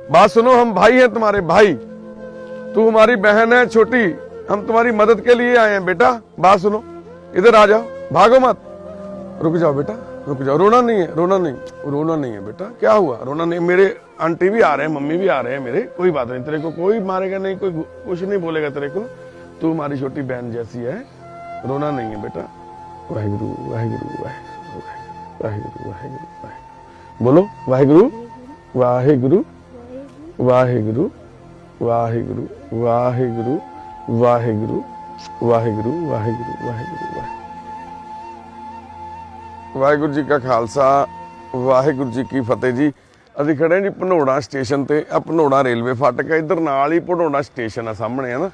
बात सुनो, हम भाई हैं तुम्हारे भाई, तू हमारी बहन है छोटी, हम तुम्हारी मदद के लिए आए हैं बेटा। बात सुनो, इधर आ जाओ, भागो मत, रुक जाओ बेटा, रुक जाओ, रोना नहीं है, रोना नहीं, रोना नहीं है बेटा, क्या हुआ, रोना नहीं। मेरे आंटी भी आ रहे हैं, मम्मी भी आ रहे हैं मेरे, कोई बात नहीं, तेरे को कोई मारेगा नहीं, कोई कुछ नहीं बोलेगा तेरे को, तू हमारी छोटी बहन जैसी है, रोना नहीं है बेटा। वाहिगुरु वाहिगुरु वाहिगुरु वाहिगुरु वाहिगुरु, बोलो वाहिगुरु वाहिगुरु वाहिगुरु वाहिगुरु वाहिगुरु वाहिगुरु वाहिगुरु वाहिगुरु वाहिगुरु। वाहिगुरु जी का खालसा, वाहिगुरु जी की फतेह जी। ਅਸੀਂ ਖੜੇ ਜੀ ਭਨੋੜਾ ਸਟੇਸ਼ਨ ਤੇ। ਆ ਭਨੋੜਾ ਰੇਲਵੇ ਫਾਟਕ ਹੈ, ਇਧਰ ਨਾਲ ਹੀ ਭਨੋੜਾ ਸਟੇਸ਼ਨ ਆ ਸਾਹਮਣੇ, ਹੈ ਨਾ।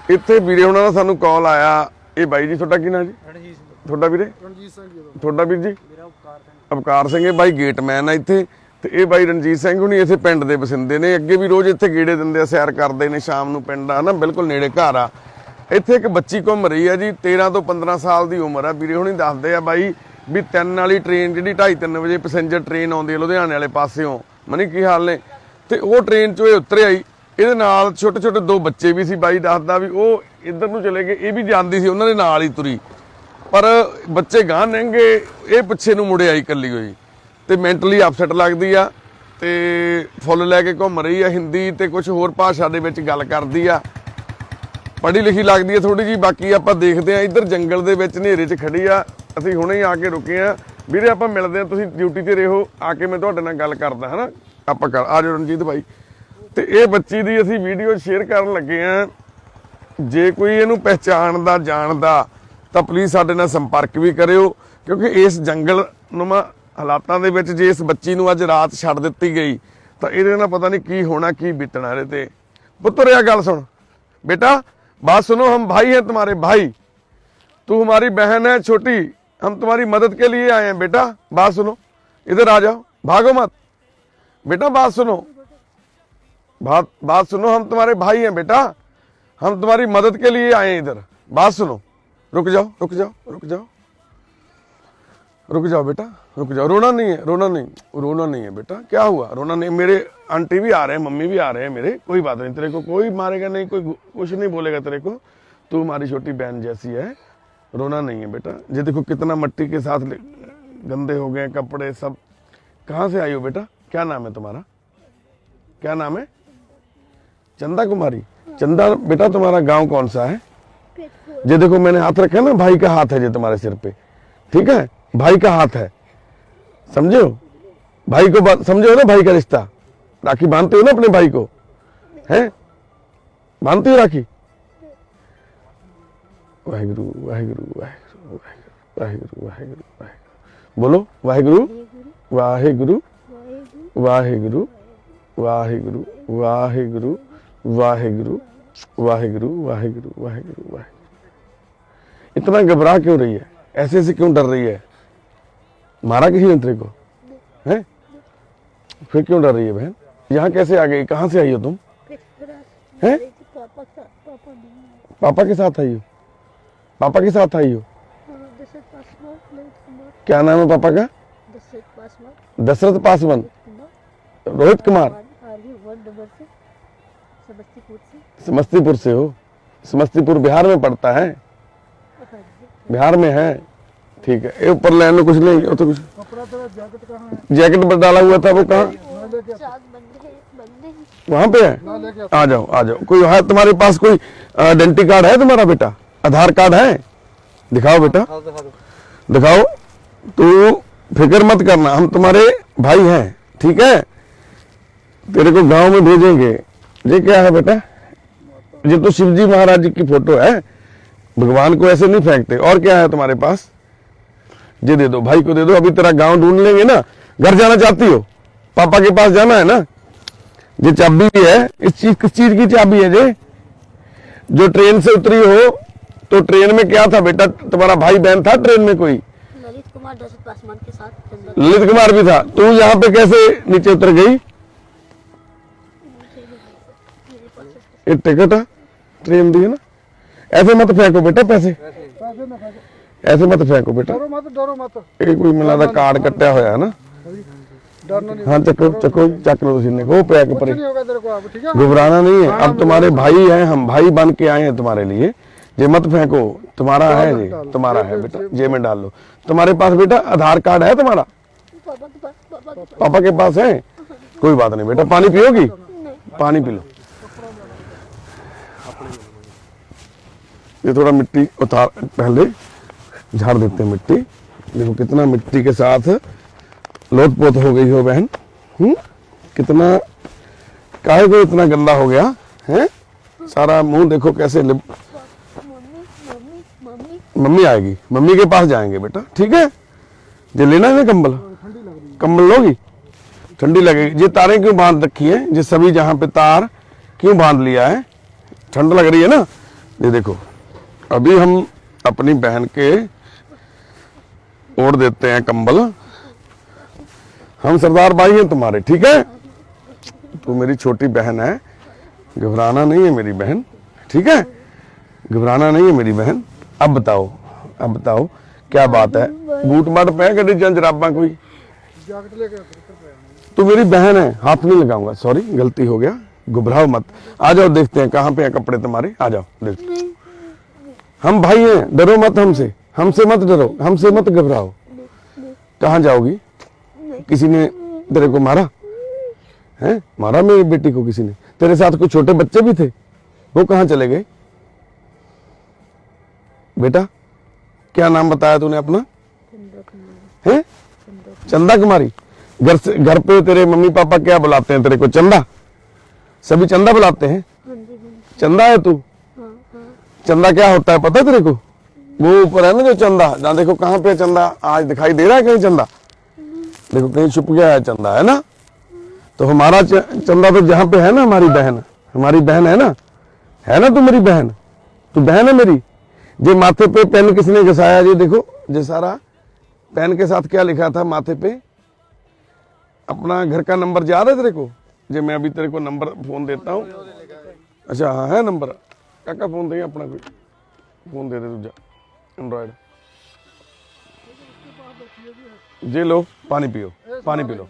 ਇੱਥੇ ਵੀਰੇ ਉਹਨਾਂ ਦਾ ਸਾਨੂੰ ਕਾਲ ਆਇਆ। ਇਹ ਬਾਈ ਜੀ ਤੁਹਾਡਾ ਕੀ ਨਾਮ ਜੀ? ਰਣਜੀਤ ਸਿੰਘ। ਤੁਹਾਡਾ ਵੀਰੇ? ਰਣਜੀਤ ਸਿੰਘ ਜੀ। ਤੁਹਾਡਾ ਵੀਰ ਜੀ? ਮੇਰਾ ਅਵਕਾਰ ਸਿੰਘ। ਅਵਕਾਰ ਸਿੰਘ, ਇਹ ਬਾਈ ਗੇਟਮੈਨ ਆ ਇੱਥੇ, ਤੇ ਇਹ ਬਾਈ ਰਣਜੀਤ ਸਿੰਘ ਹੁਣੀ ਇੱਥੇ ਪਿੰਡ ਦੇ ਵਸਿੰਦੇ ਨੇ। ਅੱਗੇ ਵੀ ਰੋਜ਼ ਇੱਥੇ ਗੇੜੇ ਦਿੰਦੇ ਆ, ਸੈਰ ਕਰਦੇ ਨੇ ਸ਼ਾਮ ਨੂੰ, ਪਿੰਡ ਆ ਨਾ ਬਿਲਕੁਲ ਨੇੜੇ ਘਰ ਆ। ਇੱਥੇ ਇੱਕ ਬੱਚੀ ਘੁੰਮ ਰਹੀ ਆ ਜੀ, 13 ਤੋਂ 15 ਸਾਲ ਦੀ ਉਮਰ ਆ। ਵੀਰੇ ਹੁਣੀ ਦੱਸਦੇ ਆ ਬਾਈ ਵੀ 3 ਵਾਲੀ ਟ੍ਰੇਨ ਜਿਹੜੀ 2:30-3 ਵਜੇ ਪੈਸੇਂਜਰ ਟ੍ਰੇਨ ਆਉਂਦੀ ਹੈ ਲੁਧਿਆਣੇ ਵਾਲੇ ਪਾਸਿਓਂ, ਮਨੀ ਕੀ ਹਾਲ ਨੇ, ਤੇ ਉਹ ਟ੍ਰੇਨ 'ਚੋਂ ਇਹ ਉਤਰ ਆਈ। ਇਹਦੇ ਨਾਲ ਛੋਟੇ ਛੋਟੇ 2 ਬੱਚੇ ਵੀ ਸੀ। ਬਾਈ ਦੱਸਦਾ ਵੀ ਉਹ ਇੱਧਰ ਨੂੰ ਚਲੇ ਗਏ, ਇਹ ਵੀ ਜਾਂਦੀ ਸੀ ਉਹਨਾਂ ਦੇ ਨਾਲ ਹੀ ਤੁਰੀ, ਪਰ ਬੱਚੇ ਗਾਂਹ ਲੰਘੇ, ਇਹ ਪਿੱਛੇ ਨੂੰ ਮੁੜੇ ਆਈ ਇਕੱਲੀ ਹੋਈ, ਤੇ ਮੈਂਟਲੀ ਅਪਸੈਟ ਲੱਗਦੀ ਆ, ਤੇ ਫੁੱਲ ਲੈ ਕੇ ਘੁੰਮ ਰਹੀ ਆ। ਹਿੰਦੀ ਤੇ ਕੁਝ ਹੋਰ ਭਾਸ਼ਾ ਦੇ ਵਿੱਚ ਗੱਲ ਕਰਦੀ ਆ, ਪੜ੍ਹੀ ਲਿਖੀ ਲੱਗਦੀ ਆ ਥੋੜੀ ਜੀ। ਬਾਕੀ ਆਪਾਂ ਦੇਖਦੇ ਆ, ਇੱਧਰ ਜੰਗਲ ਦੇ ਵਿੱਚ ਹਨੇਰੇ 'ਚ ਖੜੀ ਆ। ਅਸੀਂ ਹੁਣੇ ਹੀ ਆ ਕੇ ਰੁਕੇ ਆ। ਵੀਰੇ ਆਪਾਂ ਮਿਲਦੇ ਆ, ਤੁਸੀਂ ਡਿਊਟੀ ਤੇ ਰਹੋ, ਆ ਕੇ ਮੈਂ ਤੁਹਾਡੇ ਨਾਲ ਗੱਲ ਕਰਦਾ, ਹਨਾ। ਆਪਾਂ ਆ ਜਾਓ ਰਣਜੀਤ ਭਾਈ। ਤੇ ਇਹ ਬੱਚੀ ਦੀ ਅਸੀਂ ਵੀਡੀਓ ਸ਼ੇਅਰ ਕਰਨ ਲੱਗੇ ਆ। ਜੇ ਕੋਈ ਇਹਨੂੰ ਪਹਿਚਾਣਦਾ ਜਾਣਦਾ ਤਾਂ ਪਲੀਜ਼ ਸਾਡੇ ਨਾਲ ਸੰਪਰਕ ਵੀ ਕਰਿਓ, ਕਿਉਂਕਿ ਇਸ ਜੰਗਲਨੁਮਾ ਹਾਲਾਤਾਂ ਦੇ ਵਿੱਚ ਜੇ ਇਸ ਬੱਚੀ ਨੂੰ ਅੱਜ ਰਾਤ ਛੱਡ ਦਿੱਤੀ ਗਈ ਤਾਂ ਇਹਦੇ ਨਾਲ ਪਤਾ ਨਹੀਂ ਕੀ ਹੋਣਾ, ਕੀ ਬੀਤਣਾ ਇਹਦੇ ਤੇ। ਪੁੱਤਰ ਇਹ ਗੱਲ ਸੁਣ बेटा, बात सुनो, हम भाई हैं तुम्हारे भाई, तू हमारी बहन है छोटी, हम तुम्हारी मदद के लिए आए हैं बेटा। बात सुनो, इधर आ जाओ, भागो मत बेटा, बात सुनो, बात सुनो, हम तुम्हारे भाई हैं बेटा, हम तुम्हारी मदद के लिए आए हैं इधर। बात सुनो, रुक जाओ रुक जाओ रुक जाओ रुक जाओ बेटा, रुक जाओ, रोना नहीं है, रोना नहीं, रोना नहीं है बेटा, क्या हुआ, रोना नहीं। मेरे आंटी भी आ रहे हैं, मम्मी भी आ रहे हैं मेरे, कोई बात नहीं, तेरे को कोई मारेगा नहीं, कोई कुछ नहीं बोलेगा तेरे को, तू हमारी छोटी बहन जैसी है, रोना नहीं है बेटा। ये देखो कितना मिट्टी के साथ गंदे हो गए कपड़े सब। कहाँ से आई हो बेटा, क्या नाम है तुम्हारा, क्या नाम है? चंदा कुमारी। चंदा बेटा, तुम्हारा गाँव कौन सा है? ये देखो मैंने हाथ रखा ना, भाई का हाथ है ये तुम्हारे सिर पे, ठीक है, भाई का हाथ है, समझो, भाई को समझो ना, भाई का रिश्ता। राखी बांधते हो ना अपने भाई को, हैं? बांधते हो राखी? वाहिगुरु वाहिगुरु वाहिगुरु वाहिगुरु वाहिगुरु वाहिगुरु, बोलो वाहिगुरु वाहिगुरु वाहिगुरु वाहिगुरु वाहिगुरु वाहिगुरु वाहिगुरु वाहिगुरु वाहिगुरु। इतना घबरा क्यों रही है, ऐसे ऐसे क्यों डर रही है? मारा किसी ने तेरे को, हैं? फिर क्यों डर रही है बहन? यहाँ कैसे आ गई, कहाँ से आई हो तुम? हैं? पापा के साथ आई हो? पापा के साथ आई हो? क्या नाम है पापा का? दशरथ पासवान। रोहित कुमार। समस्तीपुर से हो? समस्तीपुर बिहार में पड़ता है, बिहार में है, ठीक है। ये ऊपर लाइन में कुछ नहीं, तो कुछ जैकेट पर डाला हुआ था, वो कहाँ? वहाँ पे है। आ जाओ आ जाओ। कोई है तुम्हारे पास, कोई आइडेंटिटी कार्ड है तुम्हारा बेटा, आधार कार्ड है? दिखाओ बेटा, दिखाओ। तू फिक्र मत करना, हम तुम्हारे भाई हैं, ठीक है। तेरे को गांव में भेजेंगे। ये क्या है बेटा? ये तो शिवजी महाराज जी की फोटो है, भगवान को ऐसे नहीं फेंकते। और क्या है तुम्हारे पास? ये दे दो, भाई को दे दो। अभी तेरा गांव ढूंढ लेंगे ना। घर जाना चाहती हो? पापा के पास जाना है ना। ये चाबी भी है, इस चीज किस चीज की चाबी है? ये जो ट्रेन से उतरी हो, तो ट्रेन में क्या था बेटा? तुम्हारा भाई बहन था ट्रेन में कोई? ललित कुमार दशरथ पासवान के साथ। ललित कुमार भी था। तू यहाँ पे कैसे नीचे उतर गई? ये टिकट है, ट्रेन दी है ना। ऐसे मत फेंको बेटा पैसे, ऐसे मत फेंको बेटा। डरो मत, डरो मत। ये कोई मिला कार्ड कट्टिया होया है ना। डरना नहीं, हाँ चको चको चक लो सीने को पैक कुछ पर नहीं होगा तेरे को अब, ठीक है। घबराना नहीं है। अब तुम्हारे भाई हैं, हम भाई बन के आए हैं तुम्हारे लिए। ये मत फेंको, तुम्हारा है जी, तुम्हारा है बेटा, जेब में डाल लो। तुम्हारे पास बेटा आधार कार्ड है तुम्हारा? पापा के पास, पापा के पास। पापा के पास है? कोई बात नहीं बेटा, पानी पियोगी? पानी पी लो। ये थोड़ा मिट्टी उतार, पहले झाड़ देते हैं मिट्टी। देखो कितना मिट्टी के साथ लोट पोत हो गई हो बहन। कितना, काहे को इतना गंदा हो गया है? सारा मुंह देखो कैसे lip. Mummy mummy mummy mummy आएगी, मम्मी के पास जाएंगे बेटा, ठीक है? ये लेना है ना कंबल, कंबल लोगी? ठंडी लगेगी। ये तारें क्यों बांध रखी है? ये सभी जहां पे तार क्यों बांध लिया है? ठंड लग रही है ना? ये देखो, अभी हम अपनी बहन के ओढ़ देते हैं कंबल। हम सरदार भाई हैं तुम्हारे, ठीक है? तू मेरी छोटी बहन है, घबराना नहीं है मेरी बहन, ठीक है? घबराना नहीं है मेरी बहन। अब बताओ क्या बात है? बूट माट पहन के जन जराबा कोई? जैकेट लेके आना। तू मेरी बहन है, हाथ नहीं लगाऊंगा, सॉरी गलती हो गया, घबराओ मत। आ जाओ देखते हैं कहाँ पे हैं कपड़े तुम्हारे, आ जाओ देखते हैं। हम भाई हैं, डरो मत हमसे, हमसे मत डरो, हमसे मत घबराओ। कहाँ जाओगी? किसी ने तेरे को मारा है? मारा मेरी बेटी को किसी ने? तेरे साथ कुछ छोटे बच्चे भी थे, वो कहाँ चले गए? बेटा क्या नाम बताया तूने अपना? है चंदा कुमारी। घर पे तेरे मम्मी पापा क्या बुलाते हैं तेरे को? चंदा? सभी चंदा बुलाते हैं? हाँ जी हाँ जी, चंदा है तू? हाँ हाँ। चंदा क्या होता है पता है तेरे को? वो ऊपर है ना जो चंदा, जहाँ देखो कहाँ पे चंदा, आज दिखाई दे रहा है कहीं चंदा? देखो कहीं छुप गया है चंदा, है ना? तो हमारा चंदा तो जहाँ पे है ना, हमारी बहन, हमारी बहन है ना? है ना तू मेरी बहन? तू बहन है मेरी। ये माथे पे पेन किसने घसाया? ये देखो, ये सारा पेन के साथ क्या लिखा था माथे पे? अपना घर का नंबर याद है तेरे को? जे मैं अभी तेरे को नंबर फोन देता हूँ। अच्छा हाँ है नंबर। काका फोन देंगे अपना, कोई फोन दे दे दूजा एंड्रॉयड। जे लो पानी पियो, पानी पी लो,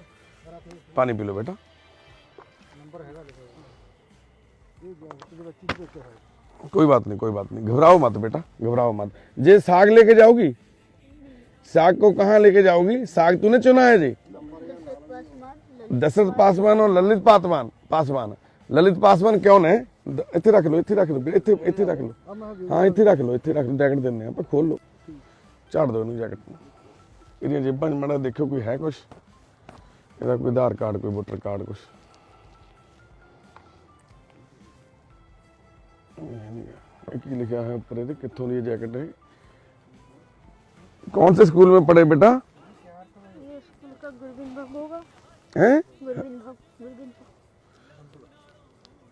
पानी पी लो बेटा। कोई बात नहीं, कोई बात नहीं, घबराओ मत बेटा, घबराओ मत। जे साग लेके जाओगी? साग को कहाँ लेके जाओगी? साग तूने चुना है जी? दशरथ पासवान और ललित पासवान। ललित पासवान कौन है? इत्थे रख लो, इत्थे रख लो, इत्थे रख लो। हाँ इत्थे रख लो, इत्थे रख लो। जैकेट देने हैं, खोल लो, झाड़ दो इन्हें जैकेट में। ਇਹਦੀਆਂ ਜੇਬਾਂ 'ਚ ਮਾੜਾ ਦੇਖਿਓ ਕੋਈ ਹੈ ਕੁਛ ਇਹਦਾ, ਕੋਈ ਆਧਾਰ ਕਾਰਡ, ਕੋਈ ਵੋਟਰ ਕਾਰਡ, ਕੁਛ ਕੀ लिखा है ऊपर? ਇਹਦੇ ਕਿੱਥੋਂ ਦੀ जैकेट है? कौन से स्कूल में पढ़े बेटा? ये स्कूल का गुरबिंद भग होगा। हैं? गुरबिंद भग।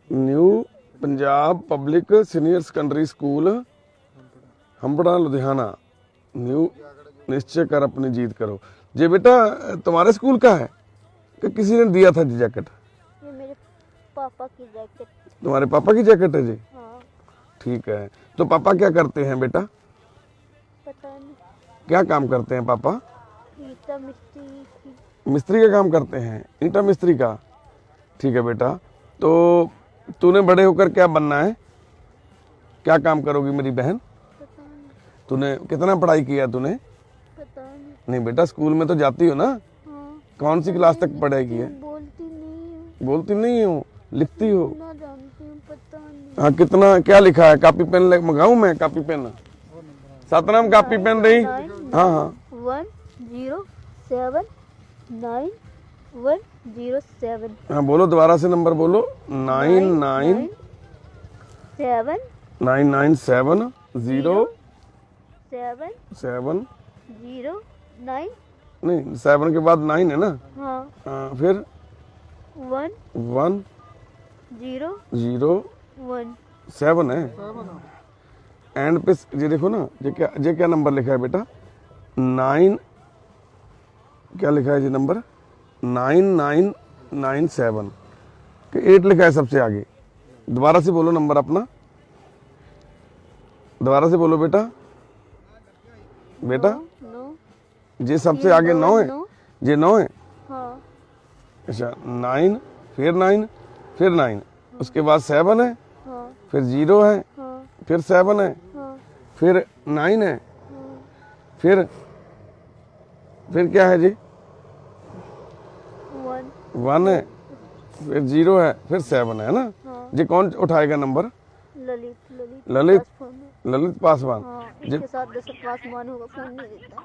New Punjab public senior secondary school Hambran Ludhiana. न्यू निश्चय कर अपनी जीत करो। ये बेटा तुम्हारे स्कूल का है कि किसी ने दिया था जी जैकेट? ये मेरे पापा की जैकेट। तुम्हारे पापा की जैकेट है जी? हाँ। ठीक है। तो पापा क्या करते हैं बेटा? पता नहीं। क्या काम करते हैं पापा? ईटा मिस्त्री की। मिस्त्री का काम करते हैं, ईंटा मिस्त्री का। ठीक है बेटा। तो तूने बड़े होकर क्या बनना है? क्या काम करोगी मेरी बहन? पता नहीं। तूने कितना पढ़ाई किया तूने? पता नहीं। नहीं बेटा, स्कूल में तो जाती हो ना? हाँ। कौन सी क्लास तक पढ़ाई की है? बोलती नहीं हूँ। बोलती नहीं हो, लिखती हो? ना जानती हूँ, पता नहीं। हाँ कितना, क्या लिखा है? कॉपी पेन मंगाऊं मैं? Copy pen, Satnam copy pen रही? हाँ हाँ 10791107। हाँ बोलो दोबारा से नंबर बोलो। 997 997 0 7 009। नहीं 7 के बाद 9 है ना? हाँ। हाँ फिर 1 0 0 1। 7 है एंड पे। ये देखो ना, ये क्या नंबर लिखा है बेटा? 9, क्या लिखा है जी नंबर? 9997 के 8 लिखा है सबसे आगे। दोबारा से बोलो नंबर अपना, दोबारा से बोलो बेटा। बेटा 9। ये सबसे आगे 9 है? ये 9 है? हाँ। अच्छा 9, फिर 9, फिर 9, उसके बाद 7 है, हाँ फिर 0 है, हाँ फिर 7 है, हाँ फिर 9 है, हाँ फिर क्या है जी? 1 है, फिर 0 है, फिर 7 है ना? हाँ। जी कौन उठाएगा नंबर? ललित ललित? पासवान। ललित पासवान। हाँ इसके साथ 10 पासवान होगा, फोन नहीं देता।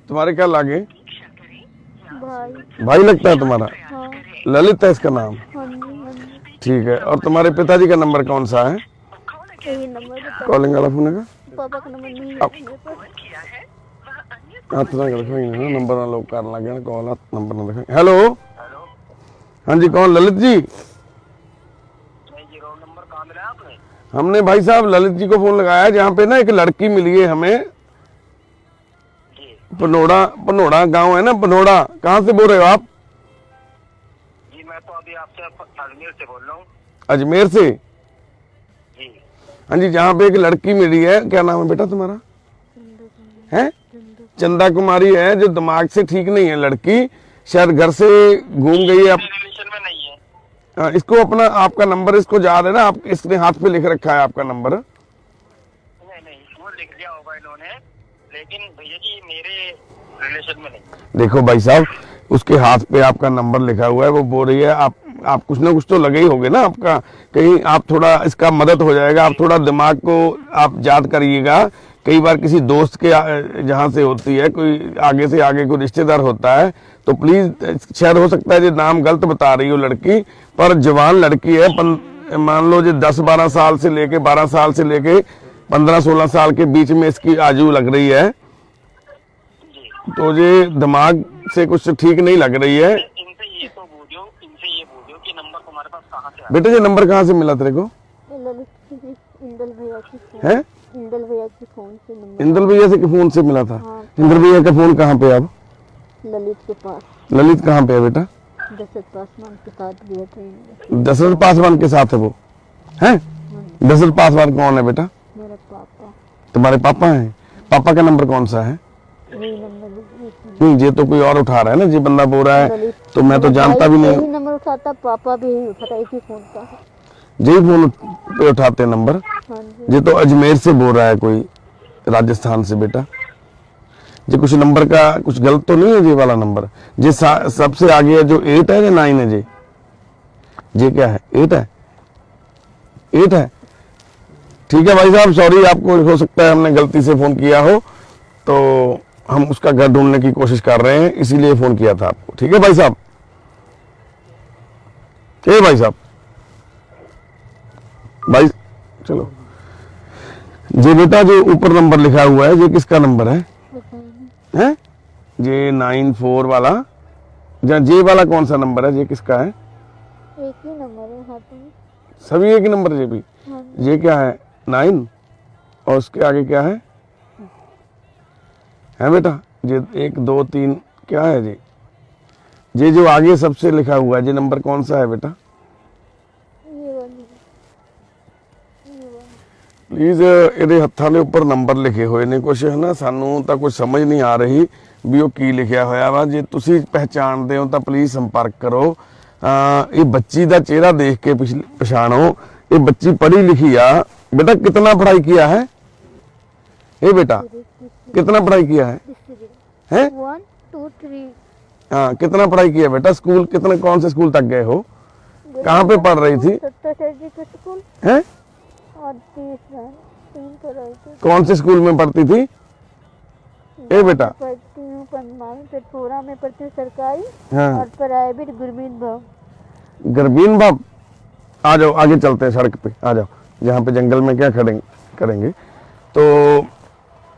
तुम्हारे क्या लागे? भाई। भाई लगता है तुम्हारा? हाँ ललित है इसका नाम। हाँ जी। ठीक है, और तुम्हारे पिताजी का नंबर कौन सा है? यही नंबर बता। कॉलिंग वाला फोन है? पापा का नंबर नहीं है मेरे पास। हाँ तो रखेंगे ना, नंबर ना लोग करना लगे ना, कॉल नंबर ना रखेंगे। हेलो, हाँ जी कौन? ललित जी? हमने भाई साहब ललित जी को फोन लगाया, जहाँ पे ना एक लड़की मिली है हमें, पनोड़ा गांव है ना, पनोड़ा। कहाँ से बोल रहे हो आप? जी मैं तो अभी आपसे अजमेर से बोल रहा हूँ। अजमेर से? जी हाँ जी, जहाँ पे एक लड़की मिली है, क्या नाम है बेटा तुम्हारा? है चंदा कुमारी है, जो दिमाग से ठीक नहीं है लड़की, शायद घर से घूम गई है। रिलेशन में नहीं है। इसको अपना आपका नंबर इसको याद है ना? आप इसने हाथ पे लिख रखा है आपका नंबर। नहीं वो लिख दिया होगा इन्होंने, लेकिन भैया जी मेरे रिलेशन में नहीं। देखो भाई साहब, उसके हाथ पे आपका नंबर लिखा हुआ है, वो बोल रही है आप कुछ ना कुछ तो लगे ही होगे ना आपका, कहीं आप थोड़ा इसका मदद हो जाएगा, आप थोड़ा दिमाग को आप याद करिएगा। कई बार किसी दोस्त के जहाँ से होती है, कोई आगे से आगे कोई रिश्तेदार होता है, तो प्लीज, शायद हो सकता है जो नाम गलत बता रही हो लड़की, पर जवान लड़की है, मान लो जो 10-12 साल से लेके 12 साल से लेके 15-16 साल के बीच में इसकी आयु लग रही है, तो ये दिमाग से कुछ ठीक नहीं लग रही है। इनसे ये बोलो कि नंबर तुम्हारे पास कहाँ से आया? बेटे ये नंबर कहाँ से मिला तेरे को? ललित इंदल भैया की फोन। है इंदल भैया की फोन से नंबर। इंदल भैया से फोन से मिला था? हाँ। इंदल भैया का फोन कहाँ पे है अब? ललित के पास। ललित कहाँ पे है बेटा? दशरथ पासवान के साथ गया था। दशरथ पासवान के साथ है वो? है दशरथ पासवान कौन है बेटा? मेरा पापा। तुम्हारे पापा हैं? पापा का नंबर कौन सा है? यही नंबर। नहीं, ये तो कोई और उठा रहा है ना, ये बंदा बोल रहा है, तो मैं तो जानता भी नहीं। यही नंबर उठाता, पापा भी यही उठाता, एक ही फोन का। यही फोन पे उठाते नंबर? हाँ जी। ये तो अजमेर से बोल रहा है कोई, राजस्थान से बेटा। ये कुछ नंबर का कुछ गलत तो नहीं है? ये वाला नंबर ये सबसे आगे है जो 8 है या 9 है? ये क्या है? 8 है? 8 है? ठीक है भाई साहब, सॉरी, आपको हो सकता है हमने गलती से फोन किया हो, तो हम उसका घर ढूंढने की कोशिश कर रहे हैं, इसीलिए फोन किया था आपको। ठीक है भाई साहब? ठीक है भाई साहब? भाई चलो, ये बेटा जो ऊपर नंबर लिखा हुआ है, ये किसका नंबर है? हैं? ये 94 वाला, या जे वाला कौन सा नंबर है? ये किसका है? एक ही नंबर है हाथ में। सभी एक ही नंबर? ये भी? हाँ। ये क्या है? 9, और उसके आगे क्या है? है बेटा ये 1 2 3 क्या है जी? ये जो आगे सबसे लिखा हुआ है, ये नंबर कौन सा है बेटा? ये वाली। प्लीज ਇਹਦੇ ਹੱਥਾਂ ਦੇ ਉੱਪਰ ਨੰਬਰ ਲਿਖੇ ਹੋਏ ਨੇ ਕੁਝ, ਹੈ ਨਾ, ਸਾਨੂੰ ਤਾਂ ਕੁਝ ਸਮਝ ਨਹੀਂ ਆ ਰਹੀ ਵੀ ਉਹ ਕੀ ਲਿਖਿਆ ਹੋਇਆ ਵਾ। ਜੇ ਤੁਸੀਂ ਪਹਿਚਾਣਦੇ ਹੋ ਤਾਂ ਪਲੀਜ਼ ਸੰਪਰਕ ਕਰੋ। ਇਹ ਬੱਚੀ ਦਾ ਚਿਹਰਾ ਦੇਖ ਕੇ ਪਛਾਣੋ, ਇਹ ਬੱਚੀ ਪੜ੍ਹੀ ਲਿਖੀ ਆ। बेटा कितना पढ़ाई किया है? ए बेटा कितना पढ़ाई किया है? हैं? 1 2 3। हाँ, कितना पढ़ाई किया बेटा? स्कूल कितने, कौन से स्कूल तक गए हो? कहाँ पे पढ़ रही थी? सत्ताचार्य के स्कूल हैं? और 3 पर आई थी। कौन से स्कूल में पढ़ती थी? ए बेटा पढ़ती हूँ पन्ना में, पेटपुरा में पढ़ती हूँ सरकारी, हाँ। और प्राइवेट गुरमीत भाव। गरबीन बाब, आ जाओ आगे चलते हैं, सड़क पे आ जाओ, यहाँ पे जंगल में क्या करेंगे। तो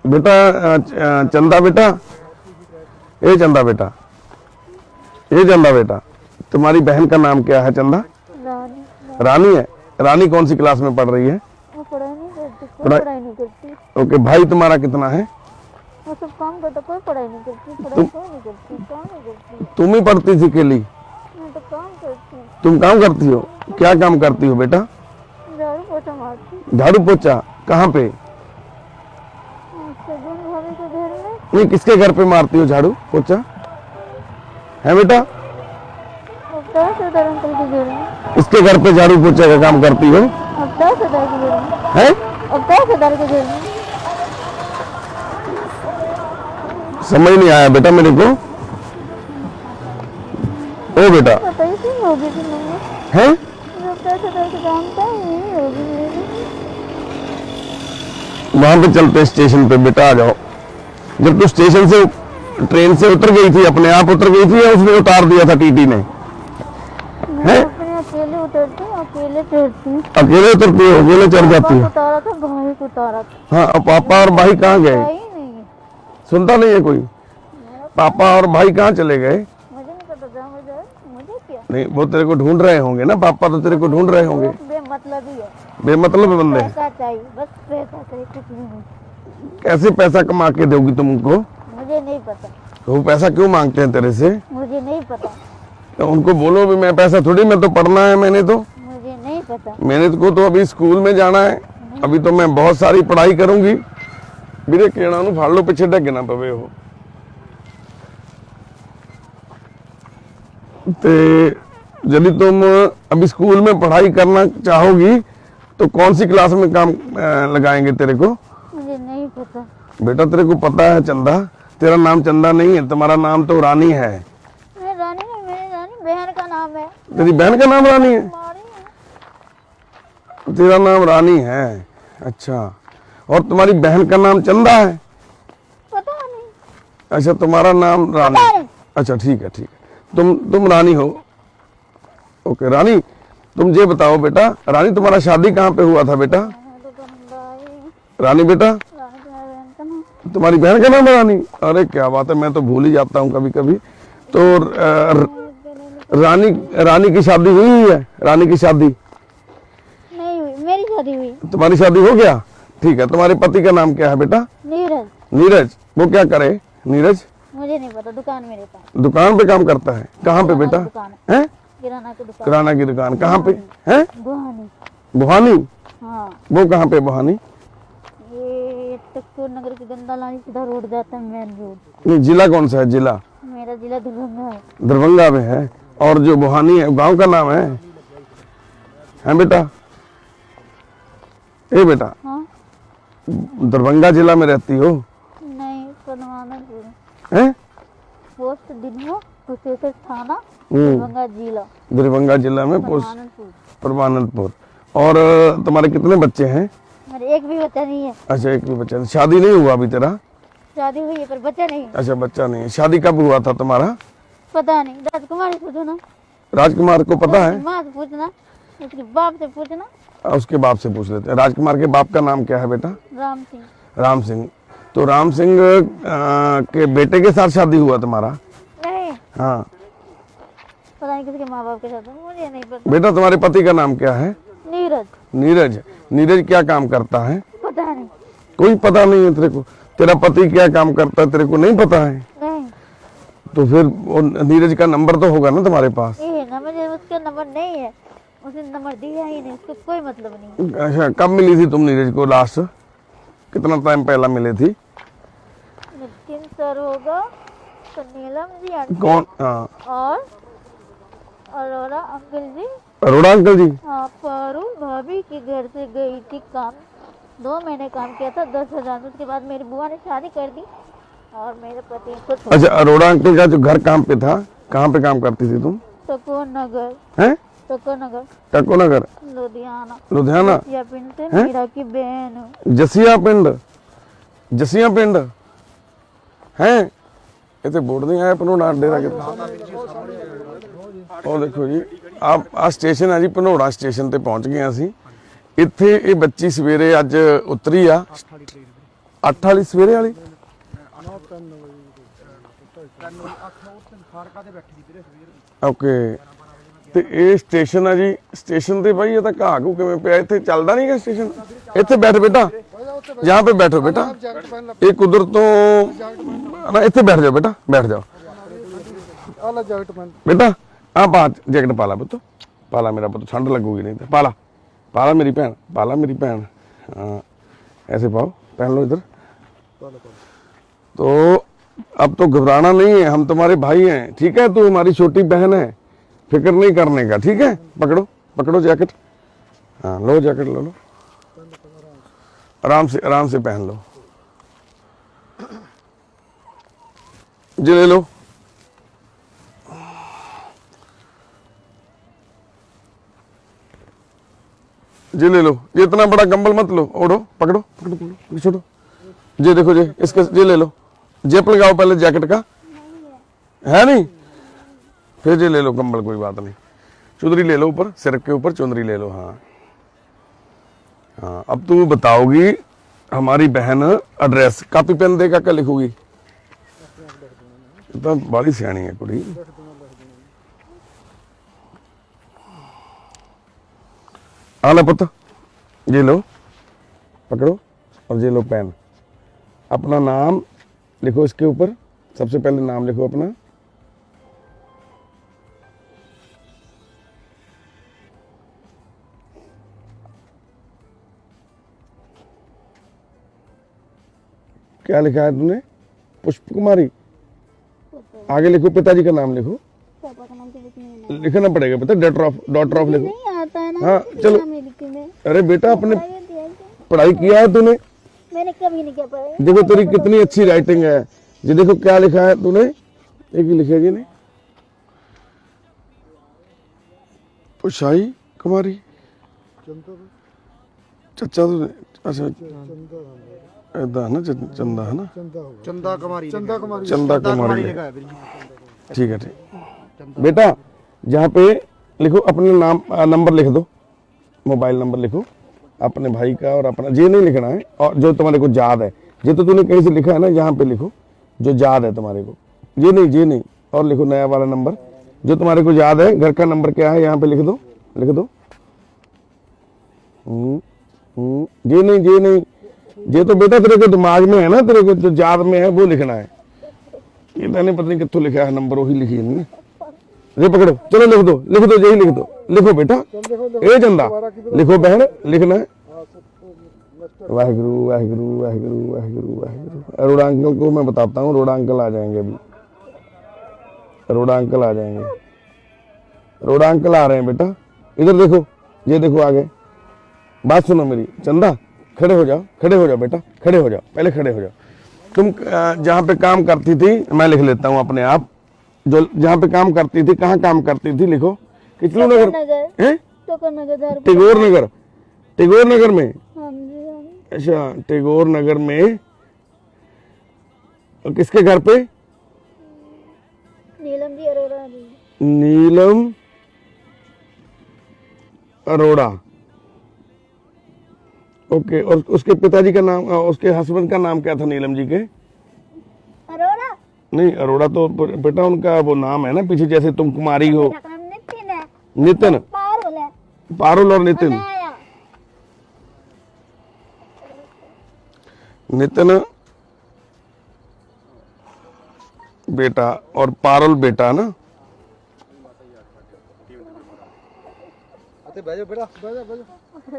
बेटा चंदा बेटा, ये चंदा बेटा, ये चंदा बेटा, तुम्हारी बहन का नाम क्या है? चंदा? रानी। रानी है? रानी कौन सी क्लास में पढ़ रही है? वो पढ़ाई नहीं करती, कोई पढ़ाई नहीं करती। ओके, भाई तुम्हारा कितना है? वो सब काम करता, कोई पढ़ाई नहीं करती। पढ़ाई कोई नहीं करती, काम नहीं करती। तुम ही पढ़ती थी अकेली? मैं तो काम करती हूँ। तुम काम करती हो? क्या काम करती हो बेटा? झाड़ू पोछा मारती। झाड़ू पोछा? कहाँ पे? सगुन भाभी के घर में। नहीं, किसके घर पे मारती हो झाड़ू पोछा? है बेटा? कहाँ से उधर अंकल के दे रहे हैं? इसके घर पे झाड़ू पोछे का काम करती हो अब कहाँ से उधर के दे रहे हैं? हैं? अब कहाँ से उधर के दे रहे हैं? समझ नहीं आया बेटा मेरे को। ओ बेटा पता ही नहीं होगी कि नहीं हैं? जब पैसे उधर के जानता ही नहीं होगी मेरी। वहां पे चलते स्टेशन पे बेटा, आ जाओ। जब तू स्टेशन से ट्रेन से उतर गई थी, अपने आप उतर गई थी या उसने उतार दिया था टीटी ने? मैं अपने अकेले उतरती हूँ, अकेले चढ़ती हूँ। अकेले उतरती हो, अकेले चढ़ जाती पापा हो? को उतारा था, भाई को उतारा था। हाँ, अब पापा और भाई कहाँ गए? भाई नहीं है। सुनता नहीं है कोई? पापा और भाई कहाँ चले गए? मुझे नहीं पता जहाँ मुझे मुझे क्या नहीं, वो तेरे को ढूंढ रहे होंगे ना, पापा तो तेरे को ढूंढ रहे होंगे। बेमतलब ही है। बेमतलब बंदे। पैसा चाहिए, बस पैसा चाहिए, कुछ भी नहीं। कैसे पैसा कमा के दोगी तुमको? मुझे नहीं पता, तो वो पैसा क्यों मांगते हैं तेरे से? मुझे नहीं पता, तो उनको बोलो भी मैं पैसा थोड़ी, मैं तो पढ़ना है, मैंने मुझे नहीं पता। को तो अभी स्कूल में जाना है। अभी तो मैं बहुत सारी पढ़ाई करूंगी। मेरे कहना नु फाड़ लो, पीछे ढक ना पवे हो। ते यदि तुम अभी स्कूल में पढ़ाई करना चाहोगी तो कौन सी क्लास में काम लगाएंगे तेरे को? मुझे नहीं पता। बेटा तेरे को पता है चंदा, तेरा नाम चंदा नहीं है, तुम्हारा नाम तो रानी है। मैं रानी नहीं, मेरी रानी बहन का नाम है। तेरी बहन का नाम रानी है? हमारी है। तेरा नाम रानी है, अच्छा। और तुम्हारी बहन का नाम चंदा है? पता नहीं। अच्छा, तुम्हारा नाम रानी। पता नहीं। अच्छा ठीक है, ठीक है। तुम रानी हो। ओके रानी, तुम ये बताओ बेटा, रानी तुम्हारा शादी कहाँ पे हुआ था बेटा? रानी बेटा, रानी तुम्हारी बहन का नाम। तुम्हारी बहन का नाम है रानी? अरे क्या बात है, मैं तो भूल ही जाता हूँ कभी कभी। तो रानी की शादी हुई है? रानी की शादी नहीं हुई, मेरी शादी हुई। तुम्हारी शादी हो गया? ठीक है। तुम्हारे पति का नाम क्या है बेटा? नीरज। नीरज। वो क्या करे नीरज? मुझे नहीं पता, दुकान में रहता है। दुकान पे काम करता है? कहाँ पे बेटा? दुकान है? किराना की दुकान। किराना की दुकान कहाँ पे है? गुहानी। बुहानी? हाँ, वो कहाँ पे बुहानी? ये टक्कर नगर की गंदा लानी सीधा रोड जाता है, मेन रोड। ये जिला कौन सा है? जिला मेरा जिला दरभंगा है। दरभंगा में है। और जो बुहानी है गांव का नाम है बेटा? ए बेटा, हाँ? दरभंगा जिला में रहती हो? नहीं, परमानंदपुर। हैं? पोस्ट दिल्ली, कुशेश्वर थाना, दरभंगा जिला। दरभंगा जिला में पोस्ट परमानंदपुर। परमानंदपुर। और तुम्हारे कितने बच्चे हैं? मेरे एक भी बच्चा नहीं है। अच्छा, एक भी बच्चा। शादी नहीं हुआ अभी तेरा? शादी हुई है पर बच्चा नहीं। अच्छा, बच्चा नहीं है। शादी कब हुआ था तुम्हारा? पता नहीं, राजकुमार से पूछो ना। राजकुमार को पता है? माँ से पूछना, उसके बाप से पूछना। उसके बाप से पूछ लेते हैं। राजकुमार के बाप का नाम क्या है बेटा? राम सिंह। राम सिंह। तो राम सिंह के बेटे के साथ शादी हुआ तुम्हारा? नहीं, हाँ। पता नहीं किसके माँ बाप के साथ, मुझे नहीं पता। बेटा तुम्हारे पति का नाम क्या है? नीरज। नीरज। नीरज क्या काम करता है? पता नहीं। कोई पता नहीं है तेरे को? तेरा पति क्या काम करता है तेरे को नहीं पता है? नहीं, तो फिर वो नीरज का नंबर तो होगा ना तुम्हारे पास? ये ना, मुझे उसका नंबर नहीं है, उसने नंबर दिया ही नहीं, उसको कोई मतलब नहीं। अच्छा, कब मिली थी तुम नीरज को लास्ट? कितना टाइम पहला मिले थी? 3 साल होगा। तो नीलम जी आंटी कौन? हाँ, और अरोड़ा अंकल जी। अरोड़ा अंकल जी? हाँ, पारू भाभी के घर से गई थी काम। 2 महीने काम किया था 10,000 में। उसके बाद मेरी बुआ ने शादी कर दी और मेरे पति को छोड़। अच्छा, अरोड़ा अंकल का जो घर काम पे था, कहाँ पे काम करती थी तुम? टको नगर। हैं? टको नगर, टको नगर, लुधियाना। लुधियाना। या पिंड से मीरा की बहन हूँ। जसिया पिंड? जसिया पिंड है? इतने बोर्ड नहीं आया पनोड़ा डेरा के? ਉਹ ਦੇਖੋ ਜੀ, ਆ ਸਟੇਸ਼ਨ ਹੈ ਜੀ, ਭਨੋੜਾ ਸਟੇਸ਼ਨ ਤੇ ਪਹੁੰਚ ਗਏ ਅਸੀਂ। ਇੱਥੇ ਇਹ ਬੱਚੀ ਸਵੇਰੇ ਅੱਜ ਉਤਰੀ ਆ 8 ਵਾਲੀ ਸਵੇਰੇ ਵਾਲੀ। ਓਕੇ। ਤੇ ਇਹ ਸਟੇਸ਼ਨ ਆ ਜੀ। ਸਟੇਸ਼ਨ ਤੇ ਬਾਈ ਇਹ ਤਾਂ ਘਾਹ ਘੂ ਕਿਵੇਂ ਪਿਆ? ਇੱਥੇ ਚੱਲਦਾ ਨਹੀਂ ਗਾ ਸਟੇਸ਼ਨ? ਇੱਥੇ ਬੈਠ बेटा, यहाँ पे बैठो बेटा। एक उधर तो ना, ਇੱਥੇ बैठ जाओ बेटा, बैठ जाओ बेटा। हाँ, पा जैकेट पाला पुत्त, पाला मेरा पुत्त, ठंड लगूगी नहीं तो। पाला पाला मेरी भैन, पाला मेरी भैन। हाँ, ऐसे पाओ, पहन लो इधर। तो अब तो घबराना नहीं है, हम तुम्हारे भाई हैं, ठीक है? तू हमारी छोटी बहन है, फिक्र नहीं करने का, ठीक है। पकड़ो पकड़ो जैकेट, हाँ लो जैकेट लो लो, आराम से पहन लो जी, ले लो जी, ले लो। ये इतना बड़ा कंबल मत लो, ओढ़ो, पकड़ो पकड़ो पकड़ो, छोड़ो जी। देखो जी, इसके जी ले लो, जेब लगाओ पहले जैकेट का, है नहीं, फिर जी ले लो कंबल, कोई बात नहीं। चुंदरी ले लो ऊपर, सिर के ऊपर चुंदरी ले लो। हाँ हाँ, अब तू बताओगी हमारी बहन एड्रेस, कॉपी पेन देगा क्या लिखोगी? इतना बड़ी सियाणी है कुड़ी। आला पुत्र, ये लो पकड़ो, और ये लो पेन, अपना नाम लिखो इसके ऊपर, सबसे पहले नाम लिखो अपना। क्या लिखा है तुमने? पुष्प कुमारी। आगे लिखो पिताजी का नाम लिखो, पापा का नाम तो लिखने लिखना पड़ेगा पता, डॉटर ऑफ लिखो। नहीं आता है ना। हाँ चलो, अरे बेटा अपने पढ़ाई किया है तूने? मैंने कभी नहीं किया पढ़ाई। देखो तेरी कितनी अच्छी राइटिंग है। ये देखो क्या लिखा है तूने, एक ही लिखेगी नहीं, पुषाई कुमारी, चचा तो अच्छा ऐदा है ना, चंदा है ना, चंदा कुमारी चंदा कुमारी ठीक है, ठीक। बेटा जहाँ पे लिखो अपने नाम, नंबर लिख दो, मोबाइल नंबर लिखो अपने भाई का, और अपना ये नहीं लिखना है, और जो तुम्हारे को याद है, ये तो तूने कहीं से लिखा है ना, यहाँ पे लिखो जो याद है तुम्हारे को, ये नहीं, और लिखो नया वाला नंबर जो तुम्हारे को याद है। घर का नंबर क्या है यहाँ पे लिख दो, लिख दो। ये नहीं, ये तो बेटा तेरे को दिमाग में है ना, तेरे को जो याद में है वो लिखना है। ये मैंने पता नहीं कितों लिखा है नंबर, वही लिखी है ना। ये पकड़ो, चलो लिख दो, यही लिख दो, लिखो बेटा, ए चंदा लिखो बहन, लिखना है। वाहिगुरु वाहिगुरु वाहिगुरु वाहिगुरु वाहिगुरु। अरोड़ा अंकल को मैं बताता हूँ, रोड़ा अंकल आ जाएंगे अभी, रोड़ा अंकल आ जाएंगे, रोड़ा अंकल आ रहे हैं बेटा। इधर देखो, ये देखो आगे, बात सुनो मेरी। चंदा खड़े हो जाओ बेटा, खड़े हो जाओ, पहले खड़े हो जाओ। तुम जहाँ पे काम करती थी, मैं लिख लेता हूँ अपने आप, जो जहाँ पे काम करती थी, कहाँ काम करती थी, लिखो। कितनों नगर है? टेगोर नगर में। अच्छा, टेगोर नगर में। और किसके घर पे? नीलम जी अरोड़ा जी। नीलम अरोड़ा, ओके। और उसके पिताजी का नाम, उसके हस्बैंड का नाम क्या था नीलम जी के? अरोड़ा नहीं, अरोड़ा तो बेटा उनका वो नाम है ना पीछे, जैसे तुम कुमारी हो। नितिन है। नितिन, पारुल है। पारुल और नितिन। नितिन बेटा और पारुल बेटा ना।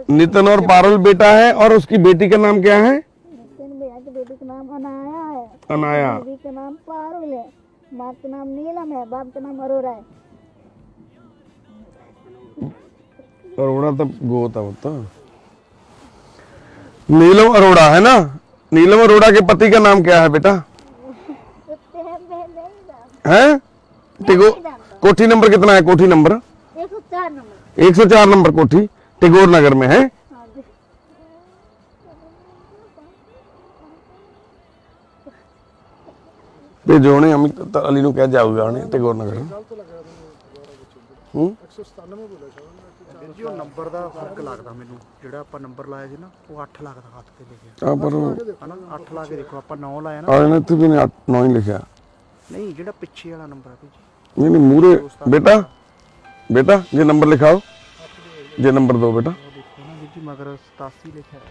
नितिन और पारुल बेटा है, और उसकी बेटी का नाम क्या है? नितिन भैया की बेटी का नाम अनाया है। अनाया। बेटी का नाम पारुल है, माँ का नाम नीलम है, बाप का नाम अरोड़ा है। अरोड़ा तब गोता होता। नीलम अरोड़ा है ना। नीलम अरोड़ा के पति का नाम क्या है बेटा? है कोठी नंबर कितना है? कोठी नंबर 104 नंबर। 104 नंबर कोठी टेगोर नगर में है। ਤੇ ਜੋਣੇ ਅਮਿਤ ਅਲੀ ਨੂੰ ਕਹਿ ਜਾਊਗਾ ਉਹਨੇ ਟੈਗੋਰ ਨਗਰ। 197 ਬੋਲਿਆ ਸ਼ਾਇਦ ਜੀ। ਉਹ ਨੰਬਰ ਦਾ ਫਰਕ ਲੱਗਦਾ ਮੈਨੂੰ, ਜਿਹੜਾ ਆਪਾਂ ਨੰਬਰ ਲਾਇਆ ਸੀ ਨਾ ਉਹ 8 ਲੱਗਦਾ ਹੱਥ ਤੇ ਲਿਖਿਆ। ਆ ਪਰ ਹਨਾ 8 ਲਾ ਕੇ ਦੇਖੋ, ਆਪਾਂ 9 ਲਾਇਆ ਨਾ। ਆ ਇਹਨਾਂ ਤੇ ਵੀ 9 ਹੀ ਲਿਖਿਆ। ਨਹੀਂ, ਜਿਹੜਾ ਪਿੱਛੇ ਵਾਲਾ ਨੰਬਰ ਹੈ ਜੀ। नहीं नहीं मूरे बेटा, बेटा ये नंबर लिखाओ, ये नंबर दो बेटा। देखो ना जी, मगर 87 लिखा है।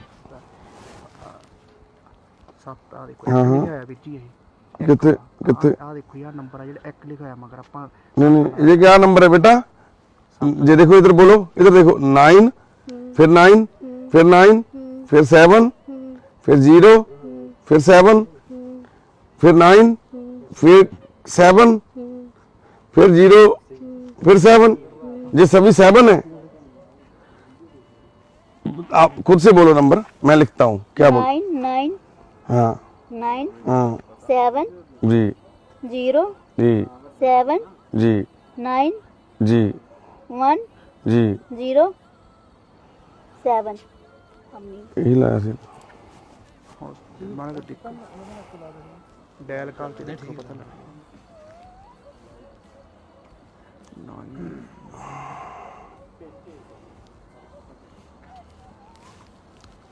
7 आ देखो, हाँ, हाँ। लिखा है बीजी ये। कितने कितने? आ देखो यार नंबर है, ਜਿਹੜਾ 1 लिखा है, मगर ਆਪਾਂ नहीं नहीं ये क्या नंबर है बेटा? ये देखो, इधर बोलो, इधर देखो। 9 फिर 9 फिर 9 फिर 7 फिर 0 फिर 7 फिर 9 फिर 7 फिर 0 फिर 7, ये सभी 7 है। आप खुद से बोलो नंबर, मैं लिखता हूँ। क्या बोल? 9 हाँ 9 हाँ 7 जी 0 जी 7 जी 9 जी 1 जी 0 7। यही लाया ਸੀ। ਮਾਣਾ ਗੱਡੀ ਡਾਇਲ ਕਾਲ ਤੇ ਦੇਖੋ ਪਤਾ ਲੱਗ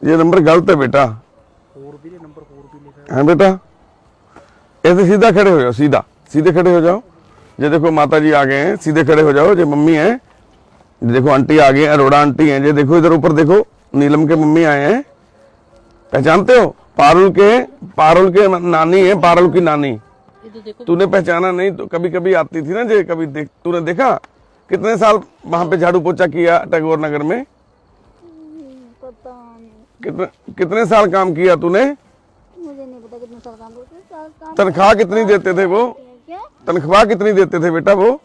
ये नंबर गलत है बेटा। ਹੋਰ ਵੀ ਨੰਬਰ ਹੋਰ ਵੀ ਲਿਖਿਆ है बेटा, ऐसे सीधा खड़े हो जाओ, सीधा सीधे खड़े हो जाओ। ये देखो माता जी आ गए हैं, सीधे खड़े हो जाओ। ये मम्मी है, देखो आंटी आ गई, अरोड़ा आंटी हैं। ये देखो इधर ऊपर देखो, नीलम के मम्मी आए हैं, पहचानते हो? पारुल के नानी है, पारुल की नानी। तूने पहचाना नहीं तो कभी कभी आती थी ना जे, कभी तूने देखा? कितने साल वहां पे झाड़ू पोछा किया टैगोर नगर में? पता नहीं, कितने साल काम किया तूने? मुझे नहीं पता कितने साल काम करते। साल काम तनख्वाह कितनी देते थे वो? क्या? तनख्वाह कितनी देते थे बेटा वो?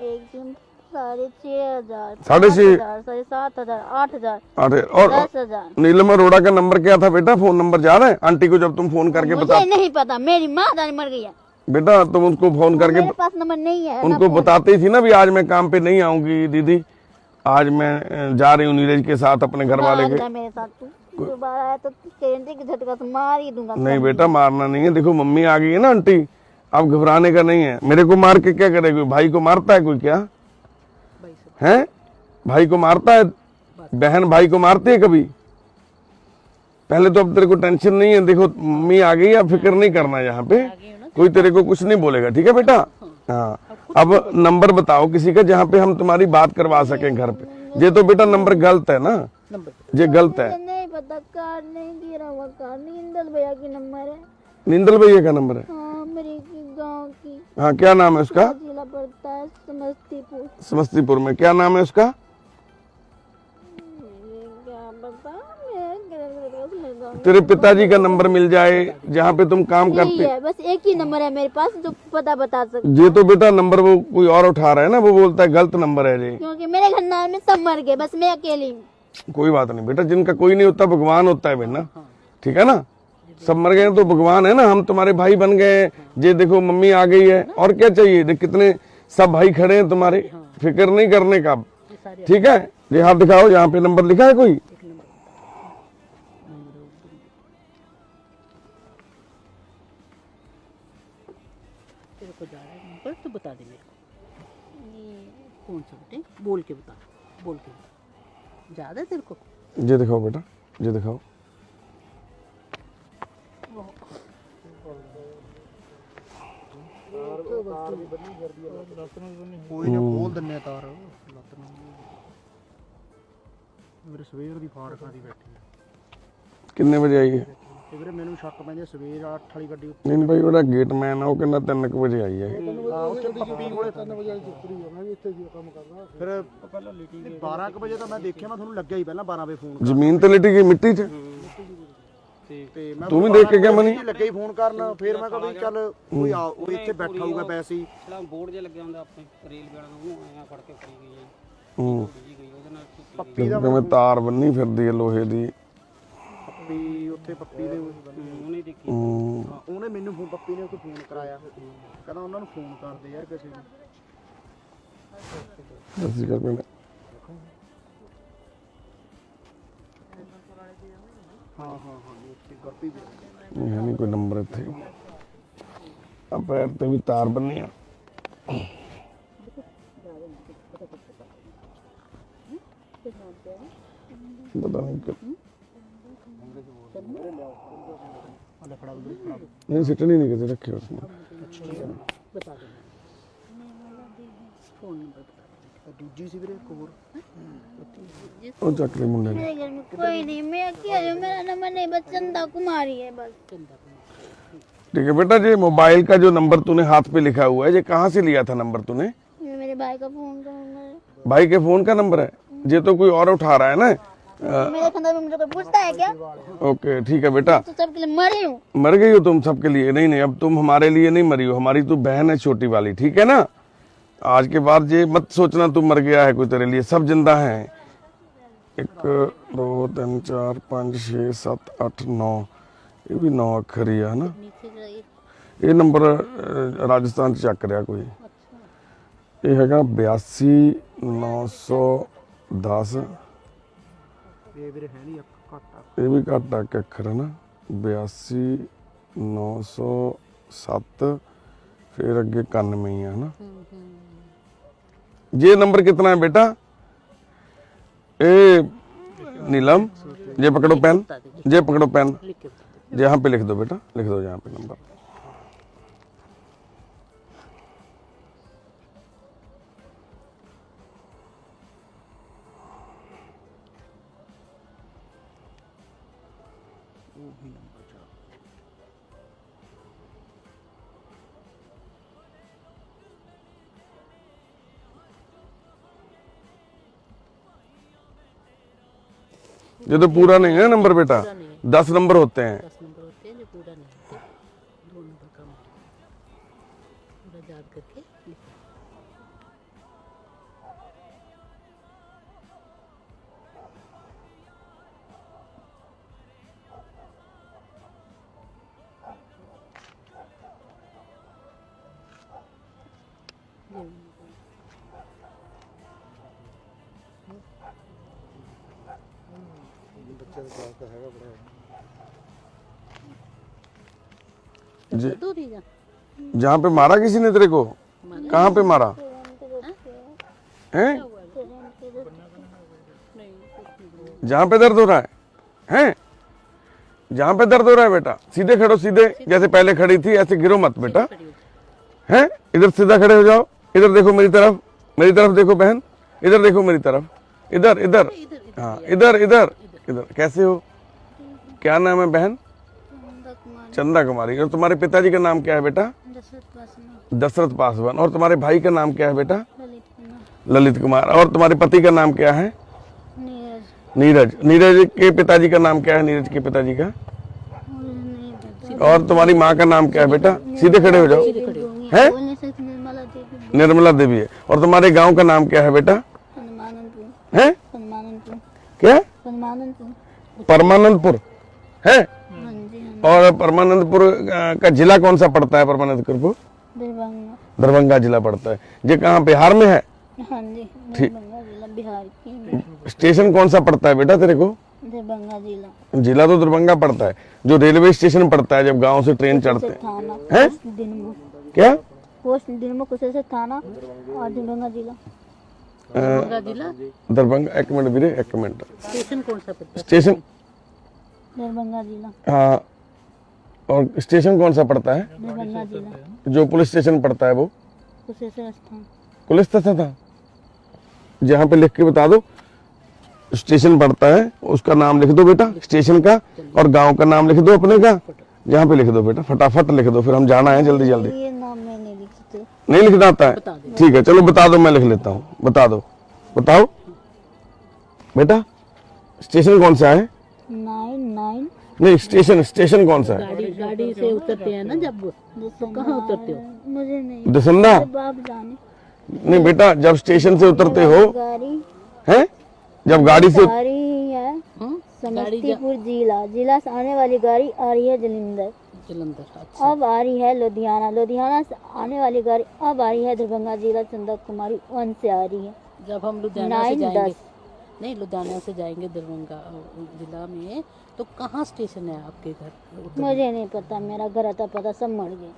एक दिन 6,500, 6,500, 7,500, 8,000, अरे और 10,000। नीलम अरोड़ा का नंबर क्या था बेटा? फोन नंबर याद है? आंटी को जब तुम फोन करके बता, मुझे नहीं पता, मेरी माँ जाने मर गई है, बेटा तुम उसको फोन करके मेरे पास नंबर नहीं है। उनको बताती थी ना भी आज मैं काम पे नहीं आऊंगी दीदी, आज मैं जा रही हूँ नीरज के साथ अपने घर वाले के। मेरे साथ तू दोबारा आया तो करेंटे की झटका से मार ही दूंगा। नहीं बेटा मारना नहीं है, देखो मम्मी आ गई है ना आंटी, अब घबराने का नहीं है। मेरे को मार के क्या करेगी? भाई को मारता है कोई क्या है? भाई को मारता है? बहन भाई को मारती है कभी? पहले तो अब तेरे को टेंशन नहीं है, देखो मम्मी आ गई, अब फिक्र नहीं करना, यहाँ पे कोई तेरे को कुछ नहीं बोलेगा, ठीक है बेटा? हाँ अब नंबर बताओ किसी का जहाँ पे हम तुम्हारी बात करवा सकें घर पे। ये तो बेटा नंबर गलत है ना, ये गलत है। मुझे नहीं पता, कार नहीं गिरा हुआ, कार नींदल भैया की नंबर है। निंदल भैया का नंबर है? हाँ मेरी गांव की, हाँ क्या नाम है उसका? जिला पड़ता है समस्तीपुर। समस्तीपुर में क्या नाम है उसका? ये क्या बता, मैं तेरे पिताजी का नंबर मिल जाए जहाँ पे तुम काम यही करते। है, बस एक ही नंबर है मेरे पास जो पता बता सकते, ये तो बेटा नंबर वो कोई और उठा रहा है ना, वो बोलता है गलत नंबर है जी। क्योंकि मेरे घर में सब मर गए, बस मैं अकेली हूँ। कोई बात नहीं बेटा, जिनका कोई नहीं होता भगवान होता है बेटा, ठीक है ना? सब मर गए तो भगवान है ना, हम तुम्हारे भाई बन गए। ये देखो मम्मी आ गई है, और क्या चाहिए? देख कितने सब भाई खड़े हैं तुम्हारे, फिक्र नहीं करने का, ठीक है? ये हाथ दिखाओ, यहाँ पे नंबर लिखा है कोई? तेरे को जा रहा है नंबर तो बता दे मेरे को। कौन सा बेटे? बोल के बता, बोल के बता। याद है तेरे को? ये दिखाओ बेटा, ये दिखाओ। ਕੋਈ ਨਾ ਖੋਲ ਦਿੰਨੇ ਆ ਤਾਰ ਲੱਤ ਨੂੰ। ਮੇਰੇ ਸਵੇਰ ਦੀ ਫਾੜਕਾਂ ਦੀ ਬੈਠੀ ਆ कितने बजे आई है? ਤੇ ਵੀਰੇ ਮੈਨੂੰ ਸ਼ੱਕ ਪੈਂਦਾ ਸਵੇਰ 8 ਵਾਲੀ ਗੱਡੀ नहीं भाई बड़ा गेटमैन है, वो कहना 3 बजे आई है। ਉੱਥੇ ਪੱਪੀ ਕੋਲੇ 3 ਵਜੇ ਛੁੱਟੀ ਆ, ਮੈਂ ਵੀ ਇੱਥੇ ਜੀ ਕੰਮ ਕਰਦਾ। ਫਿਰ ਪਹਿਲਾਂ ਲੇਟੀ 12 ਵਜੇ ਤਾਂ ਮੈਂ ਦੇਖਿਆ, ਮੈਂ ਤੁਹਾਨੂੰ ਲੱਗਿਆ ਹੀ ਪਹਿਲਾਂ 12 ਵਜੇ ਫੋਨ ਜ਼ਮੀਨ ਤੇ ਲਿਟੀ ਗਈ ਮਿੱਟੀ 'ਚ? ਤੇ ਮੈਂ ਤੂੰ ਵੀ ਦੇਖ ਕੇ ਗਿਆ ਮਨੀ? ਲੱਗੇ ਹੀ ਫੋਨ ਕਰਨ, ਫਿਰ ਮੈਂ ਕਿਹਾ ਵੀ ਚੱਲ ਕੋਈ ਆ, ਉਹ ਇੱਥੇ ਬੈਠਾ ਹੋਊਗਾ ਵੈਸੇ ਹੀ। ਚਲਾ ਬੋਰਡ ਜਿਹਾ ਲੱਗਿਆ ਹੁੰਦਾ ਆਪਣੇ ਰੇਲ ਵਾਲਾ ਨੂੰ, ਉਹਨੂੰ ਆਇਆ ਫੜ ਕੇ ਫੜੀ ਗਈ ਹੂੰ ਜੀ ਗਈ ਉਹਦੇ ਨਾਲ ਪੱਪੀ ਦਾ ਕਿਵੇਂ ਤਾਰ ਬੰਨੀ ਫਿਰਦੀ ਹੈ ਲੋਹੇ ਦੀ। ਪੱਪੀ ਉੱਥੇ ਪੱਪੀ ਦੇ ਉਹਨੇ ਦੇਖੀ। ਹੂੰ ਹਾਂ, ਉਹਨੇ ਮੈਨੂੰ ਫੋਨ, ਪੱਪੀ ਨੇ ਫੋਨ ਕਰਾਇਆ, ਕਹਿੰਦਾ ਉਹਨਾਂ ਨੂੰ ਫੋਨ ਕਰਦੇ ਯਾਰ ਕਿਸੇ ਨੂੰ। ਅਸੀਂ ਕਰ ਪੈਣਾ। ਹਾਂ ਹਾਂ ਹਾਂ ਉੱਥੇ ਗੁਰਪੀ ਵੀ ਨਹੀਂ ਹੈ ਨਹੀਂ ਕੋਈ ਨੰਬਰ ਇੱਥੇ। ਆ ਪੈਰ ਤੇ ਵੀ ਤਾਰ ਬੰਨੀ ਆ। ਪਤਾ ਨਹੀਂ ਕਿ नहीं सिटनी नहीं कहते रखे उसमें। ਬਤਾ ਦੇ ਫੋਨ ਨੰਬਰ ਬਤਾ ਦੇ। ਦੂਜੀ ਸੀ ਵੀਰੇ ਇੱਕ ਹੋਰ वो चक्री मुंडे ने। मेरे घर में कोई नहीं, मैं अकेली हूँ, मेरा नंबर नहीं, बस चंदा कुमारी है बस। ठीक है बेटा, ये मोबाइल का जो नंबर तूने हाथ पे लिखा हुआ है, ये कहाँ से लिया था नंबर तूने? ये मेरे भाई का फोन का नंबर है। भाई के फोन का नंबर है? ये तो कोई और उठा रहा है ना। मेरे खंडर में मुझे कोई पूछता है क्या? ओके ठीक है बेटा, तो सबके लिए मरी हूँ। मर गई हो तुम सबके लिए? नहीं नहीं, अब तुम हमारे लिए नहीं मरी हो, हमारी तो बहन है छोटी वाली, ठीक है ना? आज के बाद ये मत सोचना तू मर गया है कोई तेरे लिए, सब जिंदा हैं। 1 2 3 4 5 6 7 8 9, ये भी 9 अक्षर ही है ना। नीचे जाइए। ये नंबर राजस्थान च चक रहा कोई। ये हैगा 82 910, ਇਹ ਵੀਰੇ ਹੈ ਨਹੀਂ ਘੱਟ ਆ। ये भी घट के अक्षर है ना। 82 907, फिर अगे 91 ही है ना। ये नंबर कितना है बेटा? ए नीलम, ये पकड़ो पेन, ये पकड़ो पेन, लिख के बता यहाँ पे लिख दो बेटा, लिख दो यहाँ पे नंबर। ये तो पूरा नहीं है नंबर बेटा, 10 नंबर होते हैं। 10 नंबर होते हैं जो पूरा नहीं होते, 2 नंबर कम होते हैं। पूरा याद करके लिखो। जी, दो दीजा जहाँ पे मारा किसी ने तेरे को, कहाँ पे मारा है? जहाँ पे दर्द हो रहा है? जहाँ पे दर्द हो रहा है बेटा, सीधे खड़ो, सीधे जैसे पहले खड़ी थी ऐसे गिरो मत बेटा, हैं? इधर सीधा खड़े हो जाओ, इधर देखो मेरी तरफ देखो बहन, इधर देखो मेरी तरफ, इधर इधर, हाँ इधर इधर इधर। कैसे हो, क्या नाम है बहन? चंदा कुमारी। और तुम्हारे पिताजी का नाम क्या है बेटा? दशरथ पासवान। और तुम्हारे भाई का नाम क्या है बेटा? ललित कुमार। और तुम्हारे पति का नाम क्या है? नीरज। नीरज के पिताजी का नाम क्या है? नीरज के पिताजी का। और तुम्हारी माँ का नाम क्या है बेटा? सीधे खड़े हो जाओ, है? निर्मला देवी है। और तुम्हारे गांव का नाम क्या है बेटा? है क्या? परमानंदपुर है। और परमानंदपुर का जिला कौन सा पड़ता है? परमानंदपुर को दरभंगा जिला पड़ता है। ये कहाँ, बिहार में है? ठीक। बिहार की। स्टेशन कौन सा पड़ता है बेटा तेरे को? दरभंगा जिला। जिला तो दरभंगा पड़ता है। जो रेलवे स्टेशन पड़ता है जब गांव से ट्रेन चढ़ते हैं, क्या? पोस्ट दिनमो कुशेश्वर थाना और दरभंगा जिला। दरभंगा जिला। दरभंगा, एक मिनट वीरे, एक मिनट। स्टेशन कौन सा पड़ता है? स्टेशन दरभंगा जिला। हाँ, और स्टेशन कौन सा पड़ता है? दरभंगा जिला। जो पुलिस स्टेशन पड़ता है वो कुशेश्वर स्थान। पुलिस स्टेशन था। जहाँ पे लिख के बता दो स्टेशन पड़ता है, उसका नाम लिख दो बेटा स्टेशन का, और गांव का नाम लिख दो अपने का। जहाँ पे लिख दो बेटा, फटाफट लिख दो, फिर हम जाना है जल्दी जल्दी। ये नाम मैं नहीं लिख सकती। नहीं लिखना आता है? ठीक है, चलो बता दो, मैं लिख लेता हूँ। बता दो, बताओ बेटा स्टेशन कौन सा है? 9 नहीं, स्टेशन कौन सा है? गाड़ी से उतरते हैं ना जब, तो कहाँ उतरते हो? मुझे नहीं, दसंदा? बाप जाने। नहीं बेटा, जब स्टेशन से उतरते हो गाड़ी हैं, जब गाड़ी से गाड़ी है समस्तीपुर जिला से आने वाली गाड़ी आ रही है जलंधर। अच्छा। अब आ रही है लुधियाना से आने वाली गाड़ी अब आ रही है दरभंगा जिला चंदा कुमारी 1 से आ रही है। जब हम लुधियाना से 9 जाएंगे, 10 नहीं लुधियाना से जाएंगे दरभंगा जिला में, तो कहाँ स्टेशन है आपके घर? मुझे नहीं पता, मेरा घर आता पता सब मर गए।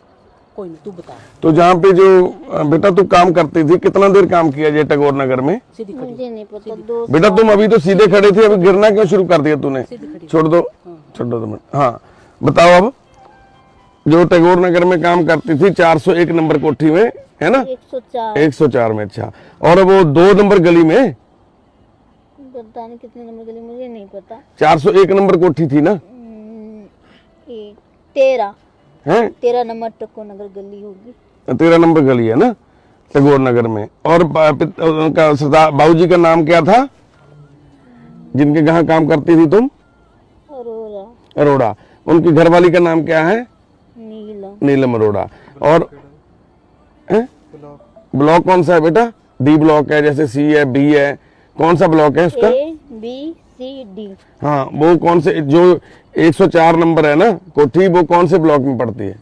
कोई नहीं, तू बता। तो जहाँ पे जो बेटा तू काम करती थी, कितना देर काम किया ये टैगोर नगर में? सीधी खड़ी। मुझे नहीं पता। 2 बेटा तुम अभी तो सीधे खड़े थे, अभी गिरना क्यों शुरू कर दिया तूने? छोड़ दो, छोड़ दो मिनट। हाँ बताओ, अब जो टैगोर नगर में काम करती थी 401 नंबर कोठी में, है ना? 104 में। अच्छा, और वो 2 नंबर गली में, पता नहीं कितने नंबर गली, मुझे नहीं पता। 401 नंबर कोठी थी ना? 13 नंबर टैगोर नगर गली होगी। 13 नंबर गली है ना टैगोर नगर में। और उनका सरदार बाबूजी का नाम क्या था जिनके यहाँ काम करती थी तुम? अरोड़ा। उनकी घरवाली का नाम क्या है? नीलम अरोड़ा। और ब्लॉक कौन सा है बेटा? डी ब्लॉक है, जैसे सी है, बी है, कौन सा ब्लॉक है उसका? A B C D। हाँ, वो कौन से, जो 104 नंबर है ना कोठी, वो कौन से ब्लॉक में पड़ती है?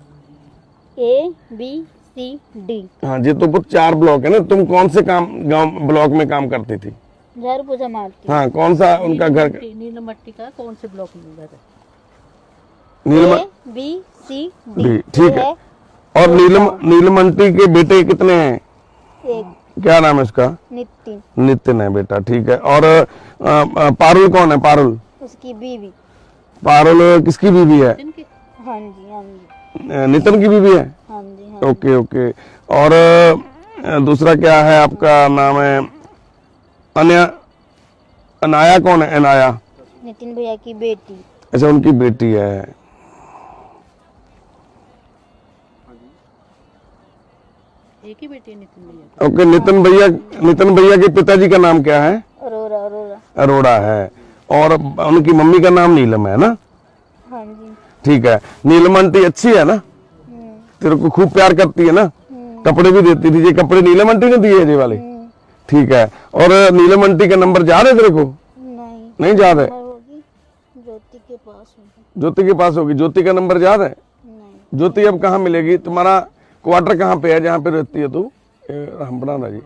A B C D। हाँ जी, तो वो 4 ब्लॉक है ना। तुम कौन से काम गांव ब्लॉक में काम करती थी? झाड़ू पोछा मारती। हाँ, कौन सा उनका घर? नीलम मट्टी का कौन से ब्लॉक में घर है? नीलम A B C D। D, ठीक है। और नीलमंटी के बेटे कितने हैं? एक क्या नाम है उसका? नितिन, नितिन है बेटा, ठीक है। और पारुल कौन है? पारुल, उसकी बीवी। पारुल किसकी बीवी है? इनके हाँ जी हाँ जी नितिन की बीवी है। हाँ जी हाँ ओके ओके। और दूसरा क्या है आपका नाम है? अनाया कौन है? अनाया, नितिन भैया की बेटी। अच्छा, उनकी बेटी है। एक ही बेटी है नितिन भैया ओके, नितिन भैया के पिताजी का नाम क्या है? अरोरा अरोरा। अरोड़ा है। और उनकी मम्मी का नाम नीलम है ना? हाँ जी। ठीक है। नीलम आंटी अच्छी है ना? तेरे को खूब प्यार करती है ना? कपड़े भी देती थी। ये कपड़े नीलम आंटी ने दिए ये वाले? ठीक है। और नीलम आंटी का नंबर याद है तेरे को? नहीं नहीं याद है? होगी, ज्योति के पास होगी। ज्योति के पास होगी। ज्योति का नंबर याद है? नहीं। ज्योति अब कहाँ मिलेगी? तुम्हारा क्वार्टर कहाँ पे है जहाँ पे रहती है तू? रामपड़ा ना जी।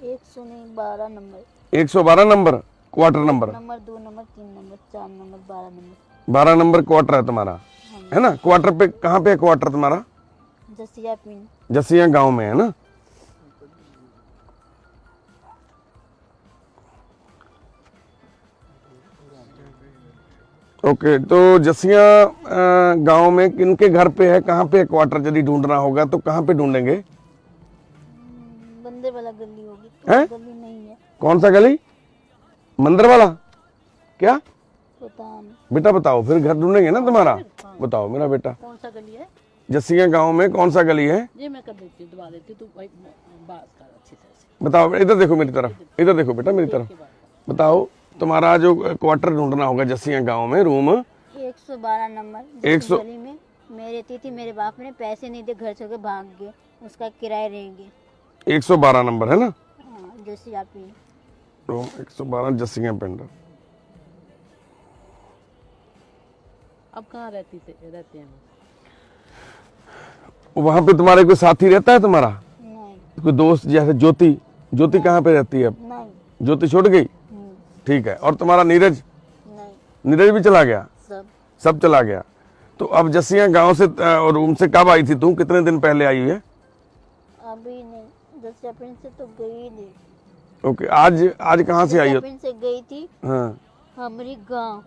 112 number. 112 number quarter number? Number 2 number 3 number 4 number 12 number. 12 number quarter है तुम्हारा, है ना? क्वार्टर पे कहाँ पे है क्वार्टर तुम्हारा? जसिया पिन। जसिया गांव में है ना? ओके, तो जसिया गांव में किनके घर पे है? कहाँ पे है क्वार्टर? यदि ढूंढना होगा तो कहाँ पे ढूंढेंगे? बंदे वाला गली होगी। हैं? गली नहीं है, कौन सा गली? मंदिर वाला? क्या पता नहीं। बेटा बताओ, फिर घर ढूंढेंगे ना तुम्हारा। बताओ मेरा बेटा, कौन सा गली है? जसिया गांव में कौन सा गली है? ये मैं कर देती हूँ, दबा देती हूँ, तू भाई बात कर अच्छी तरह से। बताओ, इधर देखो मेरी तरफ, इधर देखो बेटा मेरी तरफ। बताओ, तुम्हारा जो क्वार्टर ढूंढना होगा जसिया गांव में, रूम 112 नंबर। 100 गली में मैं रहती थी, मेरे बाप ने पैसे नहीं दिए, घर से होके भाग गए, उसका किराया रहेंगे। 112 नंबर है ना? हाँ, जसिया पिन। रूम 112 जसिया पिंड। अब कहाँ रहते हैं वहां पे तुम्हारे कोई साथी रहता है तुम्हारा? नहीं कोई दोस्त? जैसे ज्योति, ज्योति कहाँ पे रहती है अब? नहीं ज्योति छूट गई? ठीक है। और तुम्हारा नीरज? नहीं, नीरज भी चला गया? सब चला गया। तो अब जसिया गांव से रूम से कब आई थी तू? कितने दिन पहले आई है? अभी नहीं। जसिया पिन से तो गई नहीं। ओके, आज कहाँ से आई हो? जसिया पिन से गई थी हाँ, हमारी गांव।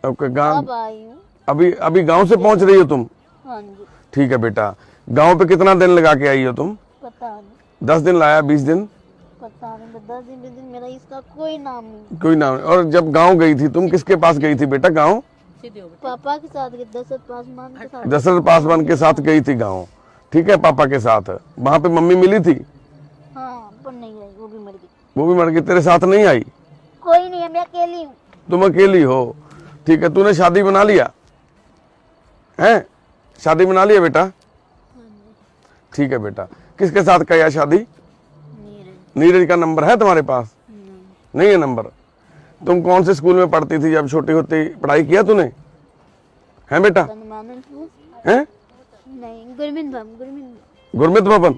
ओके। गांव अब आई हूँ। अभी गांव से पहुंच रही हो तुम? हाँ जी। ठीक है बेटा। गांव पे कितना दिन लगा के आई हो तुम? पता नहीं, 10 दिन लाया? 20 दिन? पता नहीं। 10 दिन 20 दिन मेरा इसका कोई नाम नहीं। कोई नाम नहीं। और जब गांव गई थी तुम, किसके पास गई थी बेटा गांव? सीधे हो बेटा। पापा के साथ गई, दशरथ पासवान के साथ। दशरथ पासवान के साथ गई थी गांव, ठीक है, पापा के साथ। वहां पे मम्मी मिली थी? हाँ, पर नहीं आई, वो भी मर गई। वो भी मर गई, तेरे साथ नहीं आई? कोई नहीं है, मैं अकेली हूँ। तुम अकेली हो, ठीक है। तूने शादी बना लिया है? शादी बना लिया बेटा? ठीक है बेटा। किसके साथ किया शादी? नीरज। नीरज का नंबर है तुम्हारे पास? नहीं है नंबर। तुम कौन से स्कूल में पढ़ती थी जब छोटी होती? पढ़ाई किया तूने? है बेटा? हैं? नहीं, गुरमीत भवन। गुरमीत भवन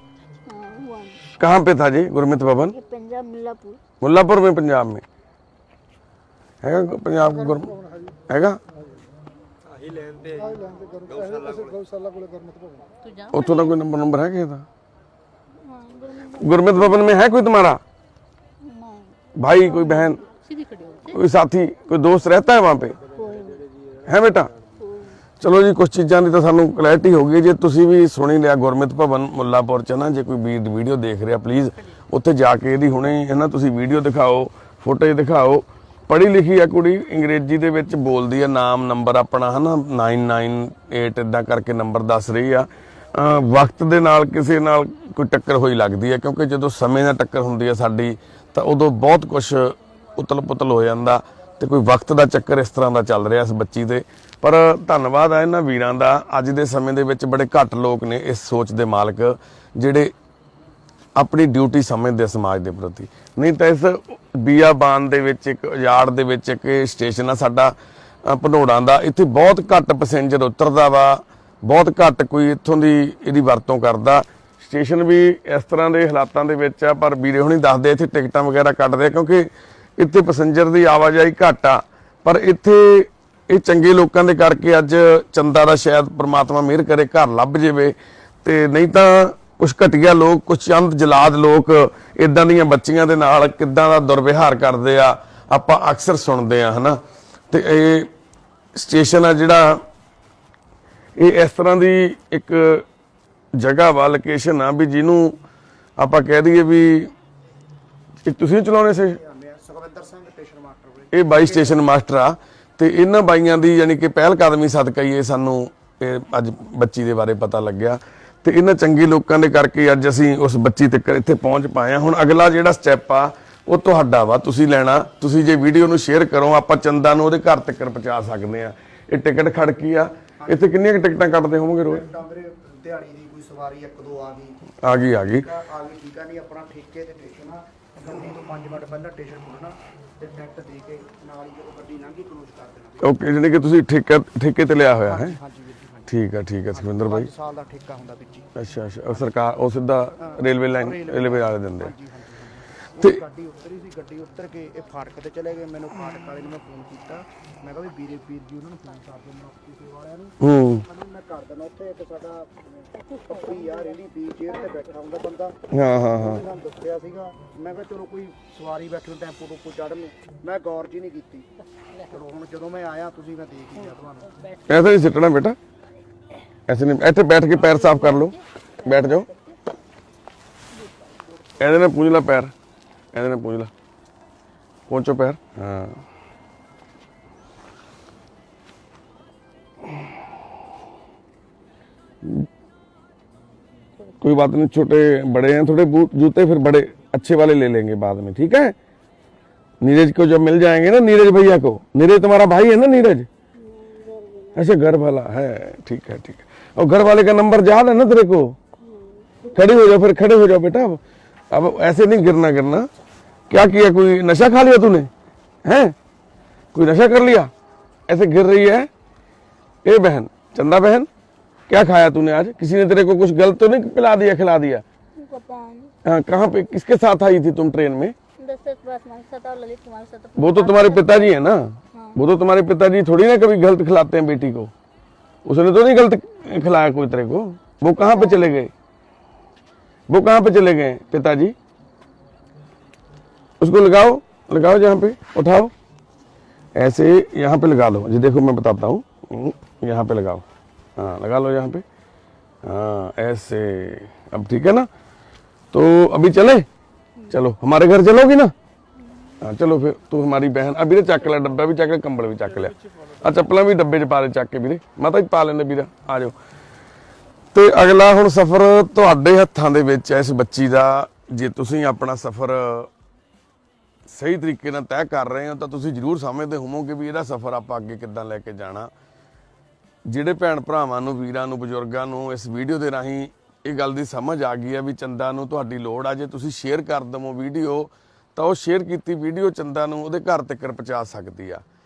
हाँ, हुआ नहीं। कहाँ पे था जी गुरमीत भवन? ये पंजाब मुल्लापुर। मुल्लापुर में, पंजाब में हैगा? पंजाब का हैगा? तू जा उतो ना कोई नंबर है क्या था? हाँ, गुरमीत भवन में है कोई तुम्हारा नहीं, भाई, कोई बहन, सीधी खड़ी हो। कोई साथी, कोई दोस्त रहता है वहां पे? कोई नहीं। है बेटा? ਚਲੋ ਜੀ, ਕੁਝ ਚੀਜ਼ਾਂ ਦੀ ਤਾਂ ਸਾਨੂੰ ਕਲੈਰਿਟੀ ਹੋ ਗਈ। ਜੇ ਤੁਸੀਂ ਵੀ ਸੁਣੀ ਲਿਆ ਗੁਰਮਿਤ ਭਵਨ ਮੁੱਲਾਪੁਰ ਚ ਨਾ, ਜੇ ਕੋਈ ਵੀਡੀਓ ਦੇਖ ਰਿਹਾ ਪਲੀਜ਼ ਉੱਥੇ ਜਾ ਕੇ ਇਹਦੀ ਹੁਣੇ ਹੈ ਨਾ ਤੁਸੀਂ ਵੀਡੀਓ ਦਿਖਾਓ, ਫੁਟੇਜ ਦਿਖਾਓ। ਪੜ੍ਹੀ ਲਿਖੀ ਆ ਕੁੜੀ, ਅੰਗਰੇਜ਼ੀ ਦੇ ਵਿੱਚ ਬੋਲਦੀ ਆ, ਨਾਮ ਨੰਬਰ ਆਪਣਾ ਹੈ ਨਾ 998 ਇਦਾਂ ਕਰਕੇ ਨੰਬਰ ਦੱਸ ਰਹੀ ਆ। ਵਕਤ ਦੇ ਨਾਲ ਕਿਸੇ ਨਾਲ ਕੋਈ ਟੱਕਰ ਹੋਈ ਲੱਗਦੀ ਹੈ, ਕਿਉਂਕਿ ਜਦੋਂ ਸਮੇਂ ਨਾਲ ਟੱਕਰ ਹੁੰਦੀ ਹੈ ਸਾਡੀ ਤਾਂ ਉਦੋਂ ਬਹੁਤ ਕੁਝ ਉਤਲ ਪੁਤਲ ਹੋ ਜਾਂਦਾ, ਤੇ ਕੋਈ ਵਕਤ ਦਾ ਚੱਕਰ ਇਸ ਤਰ੍ਹਾਂ ਦਾ ਚੱਲ ਰਿਹਾ ਇਸ ਬੱਚੀ ਤੇ। ਪਰ ਧੰਨਵਾਦ ਆ ਇਹਨਾਂ ਵੀਰਾਂ ਦਾ, ਅੱਜ ਦੇ ਸਮੇਂ ਦੇ ਵਿੱਚ ਬੜੇ ਘੱਟ ਲੋਕ ਨੇ ਇਸ ਸੋਚ ਦੇ ਮਾਲਕ ਜਿਹੜੇ ਆਪਣੀ ਡਿਊਟੀ ਸਮਝਦੇ ਆ ਸਮਾਜ ਦੇ ਪ੍ਰਤੀ। ਨਹੀਂ ਤਾਂ ਇਸ ਬੀਆਬਾਨ ਦੇ ਵਿੱਚ ਇੱਕ ਉਜਾੜ ਦੇ ਵਿੱਚ ਇੱਕ ਸਟੇਸ਼ਨ ਆ ਸਾਡਾ ਭਨੋੜਾਂ ਦਾ, ਇੱਥੇ ਬਹੁਤ ਘੱਟ ਪੈਸੇਂਜਰ ਉਤਰਦਾ ਵਾ, ਬਹੁਤ ਘੱਟ ਕੋਈ ਇੱਥੋਂ ਦੀ ਇਹਦੀ ਵਰਤੋਂ ਕਰਦਾ। ਸਟੇਸ਼ਨ ਵੀ ਇਸ ਤਰ੍ਹਾਂ ਦੇ ਹਾਲਾਤਾਂ ਦੇ ਵਿੱਚ ਆ, ਪਰ ਵੀਰੇ ਹੁਣੀ ਦੱਸਦੇ ਇੱਥੇ ਟਿਕਟਾਂ ਵਗੈਰਾ ਕੱਟਦੇ ਆ ਕਿਉਂਕਿ ਇੱਥੇ ਪੈਸੇਂਜਰ ਦੀ ਆਵਾਜਾਈ ਘੱਟ ਆ। ਪਰ ਇੱਥੇ ਇਹ ਚੰਗੇ ਲੋਕਾਂ ਦੇ ਕਰਕੇ ਅੱਜ ਚੰਦਾ ਦਾ ਸ਼ਾਇਦ ਪ੍ਰਮਾਤਮਾ ਮਿਹਰ ਕਰੇ ਘਰ ਲੱਭ ਜਾਵੇ, ਤੇ ਨਹੀਂ ਤਾਂ ਕੁਝ ਘਟੀਆ ਲੋਕ, ਕੁਝ ਚੰਦ ਜਲਾਦ ਲੋਕ ਇਦਾਂ ਦੀਆਂ ਬੱਚੀਆਂ ਦੇ ਨਾਲ ਕਿੱਦਾਂ ਦਾ ਦੁਰਵਿਹਾਰ ਕਰਦੇ ਆ, ਆਪਾਂ ਅਕਸਰ ਸੁਣਦੇ ਆ ਹਨਾ। ਤੇ ਇਹ ਸਟੇਸ਼ਨ ਆ ਜਿਹੜਾ ਇਹ ਇਸ ਤਰ੍ਹਾਂ ਦੀ ਇੱਕ ਜਗ੍ਹਾ ਵਾ, ਲੋਕੇਸ਼ਨ ਆ ਵੀ ਜਿਹਨੂੰ ਆਪਾਂ ਕਹਿ ਦਈਏ ਵੀ ਇੱਕ ਤੁਸੀਂ ਚਲਾਉਣੇ ਸੀ ਸੁਖਵਿੰਦਰ ਸਿੰਘ ਸਟੇਸ਼ਨ ਮਾਸਟਰ। ਇਹ ਬਾਈ ਸਟੇਸ਼ਨ ਮਾਸਟਰ ਆ, ਤੇ ਇਹਨਾਂ ਬਾਈਆਂ ਦੀ ਯਾਨੀ ਕਿ ਪਹਿਲ ਕਦਮੀ ਸਦਕਾ ਹੀ ਇਹ ਸਾਨੂੰ ਇਹ ਅੱਜ ਬੱਚੀ ਦੇ ਬਾਰੇ ਪਤਾ ਲੱਗਿਆ, ਤੇ ਇਹਨਾਂ ਚੰਗੇ ਲੋਕਾਂ ਦੇ ਕਰਕੇ ਅੱਜ ਅਸੀਂ ਉਸ ਬੱਚੀ ਤੱਕ ਇੱਥੇ ਪਹੁੰਚ ਪਾਏ ਆ। ਹੁਣ ਅਗਲਾ ਜਿਹੜਾ ਸਟੈਪ ਆ ਉਹ ਤੁਹਾਡਾ ਵਾ, ਤੁਸੀਂ ਲੈਣਾ। ਤੁਸੀਂ ਜੇ ਵੀਡੀਓ ਨੂੰ ਸ਼ੇਅਰ ਕਰੋ, ਆਪਾਂ ਚੰਦਾ ਨੂੰ ਉਹਦੇ ਘਰ ਤੱਕ ਪਹੁੰਚਾ ਸਕਦੇ ਆ। ਇਹ ਟਿਕਟ ਖੜਕੀ ਆ, ਇੱਥੇ ਕਿੰਨੀਆਂ ਕੁ ਟਿਕਟਾਂ ਕੱਟਦੇ ਹੋਵੋਗੇ ਰੋਜ਼? ਦਿਹਾੜੀ ਦੀ ਕੋਈ ਸਵਾਰੀ 1-2 ਆ ਗਈ ਆ ਗਈ ਆ ਗਈ, ਠੀਕ ਆ। ਨਹੀਂ ਆਪਣਾ ਠੇਕੇ ਤੇ ਸਟੇਸ਼ਨ ਆ, ਗੱਡੀ ਤੋਂ 5 ਮਿੰਟ ਪਹਿਲਾਂ ਸਟੇਸ਼ਨ ਖੁੱਲਣਾ ਤੇ ਟਿਕਟ ਦੇ ਕੇ ਨਾਲ ਹੀ ਜਦੋਂ ਗੱਡੀ ਲੰਘੀ ਕਲੋਜ਼ ਕਰ ਦੇਣਾ। ਓਕੇ, ਜਾਨੀ ਕਿ ਤੁਸੀਂ ਠੇਕੇ ਤੇ ਲਿਆ ਹੋਇਆ ਹੈ? ਹਾਂਜੀ ਵੀਰ ਜੀ, ਠੀਕ ਆ ਸੁਖਵਿੰਦਰ ਬਾਈ। 5 ਸਾਲ ਦਾ ਠੇਕਾ ਹੁੰਦਾ ਵਿੱਚ ਹੀ। ਅੱਛਾ, ਉਹ ਸਰਕਾਰ ਉਹ ਸਿੱਧਾ ਰੇਲਵੇ ਲਾਈਨ ਰੇਲਵੇ ਵਾਲੇ ਦਿੰਦੇ ਆ। ਤੇ ਗੱਡੀ ਉਤਰੀ ਸੀ, ਗੱਡੀ ਉਤਰ ਕੇ ਇਹ ਫਾਟਕ ਤੇ ਚਲੇ ਗਏ। ਮੈਨੂੰ ਫਾਟਕ ਵਾਲੇ ਨੂੰ ਮੈਂ ਫੋਨ ਕੀਤਾ, ਮੈਂ ਕਿਹਾ ਵੀ ਵੀਰ ਜੀ ਉਹਨਾਂ ਨੂੰ ਫੋਨ ਕਰ ਦਿਓ ਮੁਕਤੀ ਵਾਲਿਆਂ ਨੂੰ। ਮੈਂ ਕਰ ਦੇਣਾ। ਉੱਥੇ ਇੱਕ ਸਾਡਾ ਪੱਪੀ ਆ ਰੇਲੀ ਦੀ ਚੇਅਰ ਤੇ ਬੈਠਾ ਹੁੰਦਾ ਬੰਦਾ। ਉਹਨਾਂ ਨੂੰ ਦੱਸਿਆ ਸੀਗਾ, ਮੈਂ ਕਿਹਾ ਚਲੋ ਕੋਈ ਸਵਾਰੀ ਬੈਠੀ ਨੂੰ ਟੈਂਪੂ ਟੂਪੂ ਚੜ੍ਹਨ ਨੂੰ, ਮੈਂ ਗੌਰ ਜੀ ਨਹੀਂ ਕੀਤੀ। ਚਲੋ ਹੁਣ ਜਦੋਂ ਮੈਂ ਆਇਆ ਤੁਸੀਂ ਮੈਂ ਦੇਖ ਹੀ ਲਿਆ ਤੁਹਾਨੂੰ। ऐसे नहीं सिटना बेटा, ऐसे नहीं। ऐसे बैठ के पैर साफ कर लो, बैठ जाओ। ऐसे ना पूंछ ला पैर, ऐसे ना पूंछ ला, पहुंचो पैर। हाँ, कोई बात नहीं, छोटे बड़े हैं थोड़े बूट जूते, फिर बड़े अच्छे वाले ले लेंगे बाद में, ठीक है। नीरज को जब मिल जाएंगे ना, नीरज भैया को, नीरज तुम्हारा भाई है ना नीरज? ऐसे घर वाला है, ठीक है ठीक है। और घर वाले का नंबर याद है ना तेरे को? खड़े हो जाओ, फिर खड़े हो जाओ बेटा। अब ऐसे नहीं गिरना। क्या किया, कोई नशा खा लिया तूने? हैं कोई नशा कर लिया, ऐसे गिर रही है? ए बहन, चंदा बहन, क्या खाया तूने आज? किसी ने तेरे को कुछ गलत तो नहीं पिला दिया, खिला दिया? पता नहीं। हाँ, कहाँ पे किसके साथ आई थी तुम ट्रेन में? दशरथ पासवान के साथ और ललित कुमार के साथ। वो तो तुम्हारे पिताजी है ना? वो तो तुम्हारे पिताजी थोड़ी ना कभी गलत खिलाते हैं बेटी को। उसने तो नहीं गलत खिलाया कोई तेरे को। वो कहाँ पे चले गए? वो कहाँ पे चले गए पिताजी? उसको लगाओ जहाँ पे, उठाओ ऐसे, यहाँ पे लगा लो जी। देखो मैं बताता हूँ, यहाँ पे लगाओ। हाँ, लगा लो यहाँ पे। हाँ, ऐसे। अब ठीक है ना? तो अभी चले, चलो हमारे घर चलोगी ना? हाँ चलो फिर। तू हमारी बहन। अब ਵੀਰੇ ਚੱਕ ਲੈ, ਡੱਬਾ ਵੀ ਚੱਕ ਲੈ, ਕੰਬਲ ਵੀ ਚੱਕ ਲਿਆ, ਆ ਚੱਪਲਾਂ ਵੀ ਡੱਬੇ 'ਚ ਪਾ ਲੈ ਚੱਕ ਕੇ ਵੀਰੇ। ਮਾਤਾ ਜੀ ਪਾ ਲੈਂਦੇ ਵੀਰਾ, ਆ ਜਾਓ। ਤੇ ਅਗਲਾ ਹੁਣ ਸਫ਼ਰ ਤੁਹਾਡੇ ਹੱਥਾਂ ਦੇ ਵਿੱਚ ਹੈ ਇਸ ਬੱਚੀ ਦਾ। ਜੇ ਤੁਸੀਂ ਆਪਣਾ ਸਫ਼ਰ ਸਹੀ ਤਰੀਕੇ ਨਾਲ ਤੈਅ ਕਰ ਰਹੇ ਹੋ ਤਾਂ ਤੁਸੀਂ ਜ਼ਰੂਰ ਸਮਝਦੇ ਹੋਵੋਗੇ ਵੀ ਇਹਦਾ ਸਫ਼ਰ ਆਪਾਂ ਅੱਗੇ ਕਿੱਦਾਂ ਲੈ ਕੇ ਜਾਣਾ। ਜਿਹੜੇ ਭੈਣ ਭਰਾਵਾਂ ਨੂੰ, ਵੀਰਾਂ ਨੂੰ, ਬਜ਼ੁਰਗਾਂ ਨੂੰ ਇਸ ਵੀਡੀਓ ਦੇ ਰਾਹੀਂ ਇਹ ਗੱਲ ਦੀ ਸਮਝ ਆ ਗਈ ਹੈ ਵੀ ਚੰਦਾ ਨੂੰ ਤੁਹਾਡੀ ਲੋੜ ਆ, ਜੇ ਤੁਸੀਂ ਸ਼ੇਅਰ ਕਰ ਦਵੋ ਵੀਡੀਓ ਤਾਂ ਉਹ ਸ਼ੇਅਰ ਕੀਤੀ ਵੀਡੀਓ ਚੰਦਾ ਨੂੰ ਉਹਦੇ ਘਰ ਤੱਕ ਪਹੁੰਚਾ ਸਕਦੀ ਆ।